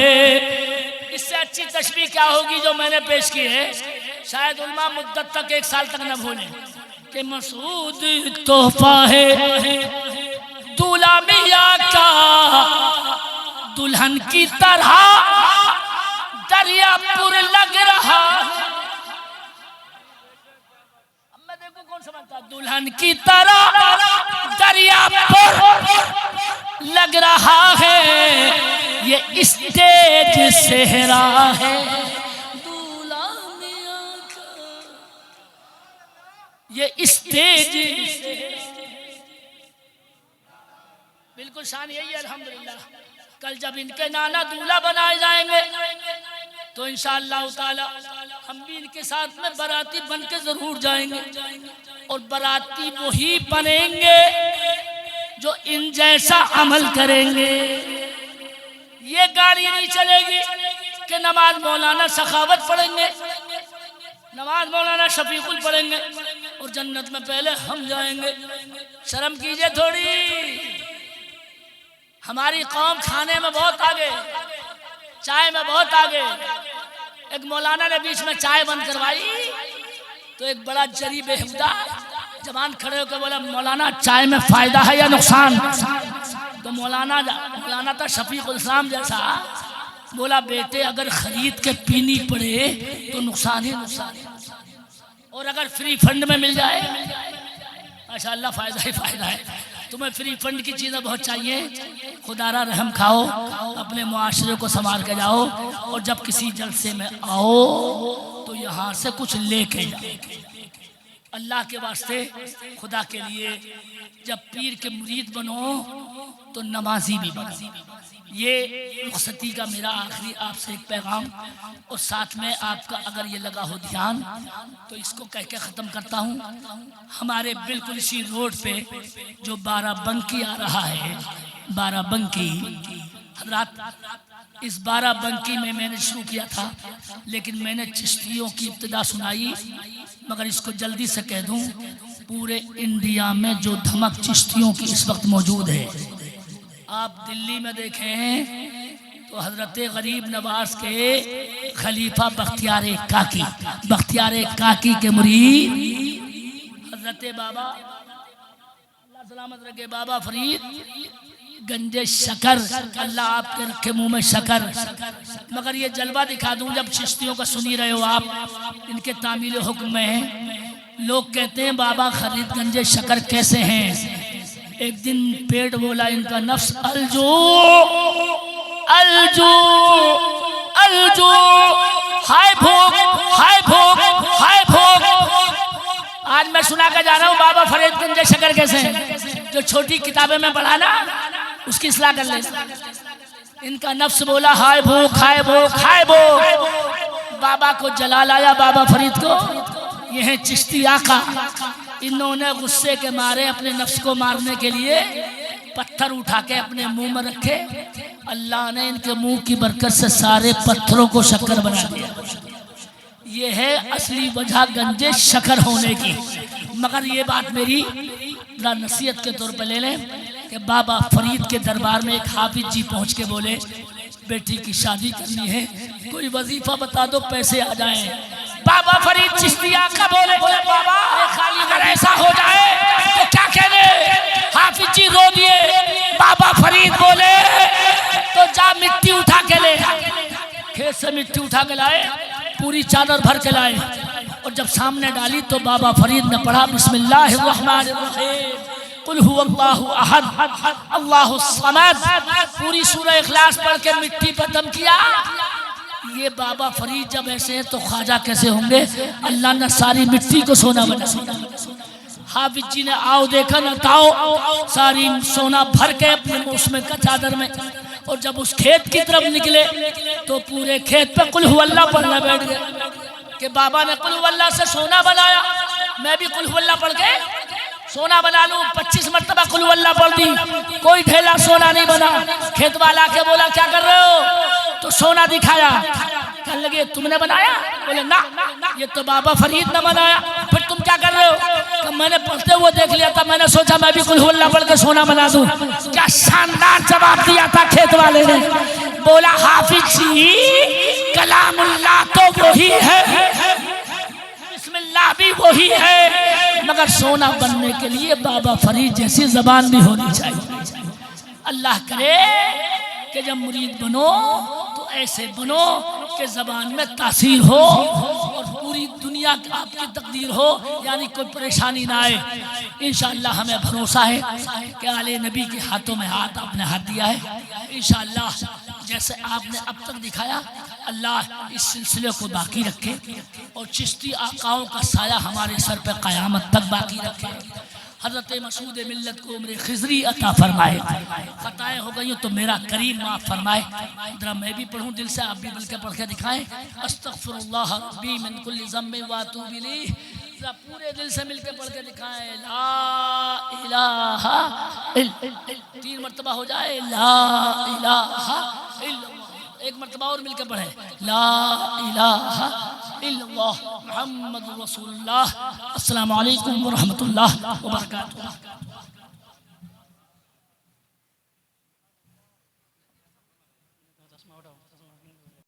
S1: इससे अच्छी तशबीह क्या होगी जो मैंने पेश की है, शायद उल्मा मुद्दत तक 1 साल तक न भूलें कि मसूद तोहफा है। दूल्हा मियाँ का दुल्हन की तरह दरियापुर लग रहा। अब मैं देखो कौन समझता, दुल्हन की तरह दरियापुर लग रहा है। ये स्टेज सेहरा है दूल्हा मियाँ का, ये स्टेज बिल्कुल शान यही है। अल्हम्दुलिल्लाह कल जब इनके नाना दूल्हा बनाए जाएंगे तो इंशाअल्लाह ताला हम भी इनके साथ में बाराती बन के जरूर जाएंगे। और बाराती वही बनेंगे जो इन जैसा अमल करेंगे। ये गाड़ी नहीं चलेगी कि नमाज मौलाना सखावत पढ़ेंगे, नमाज मौलाना शफीकुल पढ़ेंगे और जन्नत में पहले हम जाएंगे। शर्म कीजिए थोड़ी। हमारी कौम खाने में बहुत आगे, चाय में बहुत आगे। एक मौलाना ने बीच में चाय बंद करवाई तो एक बड़ा जरी बेहुदा जवान खड़े होकर बोला, मौलाना चाय में फायदा है या नुकसान? तो मौलाना था शफीकुल इस्लाम जैसा, बोला बेटे अगर खरीद के पीनी पड़े तो नुकसान ही नुकसान, और अगर फ्री फंड में मिल जाए माशाअल्लाह फायदा ही फायदा है। तुम्हें फ्री फंड की चीज़ें बहुत चाहिए, खुदारा रहम खाओ, अपने मुआशरे को संभाल के जाओ, और जब किसी जलसे में आओ तो यहाँ से कुछ लेके जाओ। अल्लाह के वास्ते खुदा के लिए जब पीर के मुरीद बनो तो नमाजी भी बनो। ये रुखसती का मेरा आखिरी आपसे एक पैगाम, और साथ में आपका अगर ये लगा हो ध्यान तो इसको कह के ख़त्म करता हूँ। हमारे बिल्कुल इसी रोड पे जो बाराबंकी आ रहा है, बाराबंकी हज़रात, इस बाराबंकी में मैंने शुरू किया था, लेकिन मैंने चिश्तियों की इब्तिदा सुनाई, मगर इसको जल्दी से कह दूं, पूरे इंडिया में जो धमक चिश्तियों की इस वक्त मौजूद है, आप दिल्ली में देखें तो हजरत गरीब नवाज के खलीफा बख्तियार काकी के मुरीद हजरत बाबा अल्लाह सलामत रखे, बाबा फरीद गंजे शकर, अल्लाह आपके रखे मुंह में शकर। मगर ये जलवा दिखा दूं, जब चिश्तियों का सुनी रहे हो आप, इनके तामील हुक्म में है। लोग कहते हैं बाबा फरीद गंजे शकर कैसे हैं? एक दिन पेट बोला इनका नफ्स, अलजो अलजो अलजो, हाय भोग हाय भोग हाय भोग। आज मैं सुना कर जा रहा हूँ बाबा फरीद गंजे शकर कैसे हैं। जो छोटी किताबें में पढ़ा ना उसकी इस्लाह कर ले। इनका नफ्स बोला हाय भोग हाय भोग हाय भोग। बाबा को जलाल आया, बाबा फरीद को। ये है चिश्ती आका। इन्होंने गुस्से के मारे अपने नफ्स को मारने के लिए पत्थर उठा के अपने मुंह में रखे। अल्लाह ने इनके मुंह की बरकत से सारे पत्थरों को शक्कर बना दिया। ये है असली वजह गंजे शकर होने की। मगर ये बात मेरी नसीहत के तौर पर ले लें कि बाबा फरीद के दरबार में एक हाफिज जी पहुंच के बोले, बेटी की शादी करनी है, कोई वजीफा बता दो पैसे आ जाएं। बाबा फरीद चिश्तिया का बोले बाबा अगर ऐसा हो जाए तो क्या कहने? हाफिज जी रो दिए। बाबा फरीद बोले तो जा मिट्टी उठा के ले। खेत से मिट्टी उठा के लाए, पूरी चादर भर के लाए, और जब सामने डाली तो बाबा फरीद ने पढ़ा बिस्मिल्लाहिर्रहमानिर्रहीम कुल हुवल्लाहु अहद अल्लाहुस समद, पूरी सूरह इखलास पढ़ के मिट्टी पर दम किया। ये बाबा फरीद जब ऐसे हैं तो ख्वाजा कैसे होंगे? अल्लाह ने सारी मिट्टी को सोना बना दिया। हाफिज जी ने आओ देखा न ताओ, सारी सोना भर के अपने उसमें का चादर में, और जब उस खेत की तरफ निकले तो पूरे खेत पे कुल हुवल्लाह पढ़ने बैठ गए कि बाबा ने कुल हुवल्लाह से सोना बनाया, मैं भी कुल हुवल्लाह पढ़ के सोना बना लूं। 25 मरतबा कुल हुवल्लाह पढ़ दी, कोई ढेला सोना नहीं बना। खेत वाला के बोला क्या कर रहे हो? तो सोना दिखाया। कहने लगे तुमने बनाया? बोले ना, ये तो बाबा फरीद ने बनाया। फिर तुम क्या कर रहे हो? तो मैंने पढ़ते हुए देख लिया था, मैंने सोचा मैं भी कुल हुवल्लाह पढ़ के सोना बना दूं। क्या शानदार जवाब दिया था खेत वाले ने। बोला हाफिज जी कलामुल्लाह तो वही है, बिस्मिल्लाह भी वही है, मगर सोना बनने के लिए बाबा फरीद जैसी जबान भी होनी चाहिए। अल्लाह करे कि जब मुरीद बनो तो ऐसे बनो कि जबान में तासीर हो और पूरी दुनिया की आपकी तकदीर हो, यानी कोई परेशानी ना आए। इंशाअल्लाह हमें भरोसा है कि आले नबी के हाथों में हाथ आपने हाथ दिया है। इंशाअल्लाह जैसे आपने अब तक दिखाया, अल्लाह इस सिलसिले को बाकी रखे और चिश्ती आकाओं का साया हमारे सर पे क़यामत तक बाकी रखे। हज़रत मसूद मिल्लत को उम्र खिज़री अता फरमाए। ख़ताएँ हो गई तो मेरा करीम माफ़ फरमाए। जरा मैं भी पढ़ूँ दिल से, आप भी दिल के पढ़ के दिखाएँ। अस्तग़फ़िरुल्लाह रब्बी मिन कुल्लि ज़म्बिन व अतूबु इलैह। जरा पूरे दिल से मिल के पढ़ के दिखाएँ। ला इलाहा इल्लल्लाह 3 मरतबा हो जाए। ला इलाहा इल्लल्लाह, एक मरतबा और मिल के पढ़े। ला इलाहा इल्लल्लाह मुहम्मदुर रसूलुल्लाह। अस्सलामु अलैकुम व रहमतुल्लाह व बरकातुहू।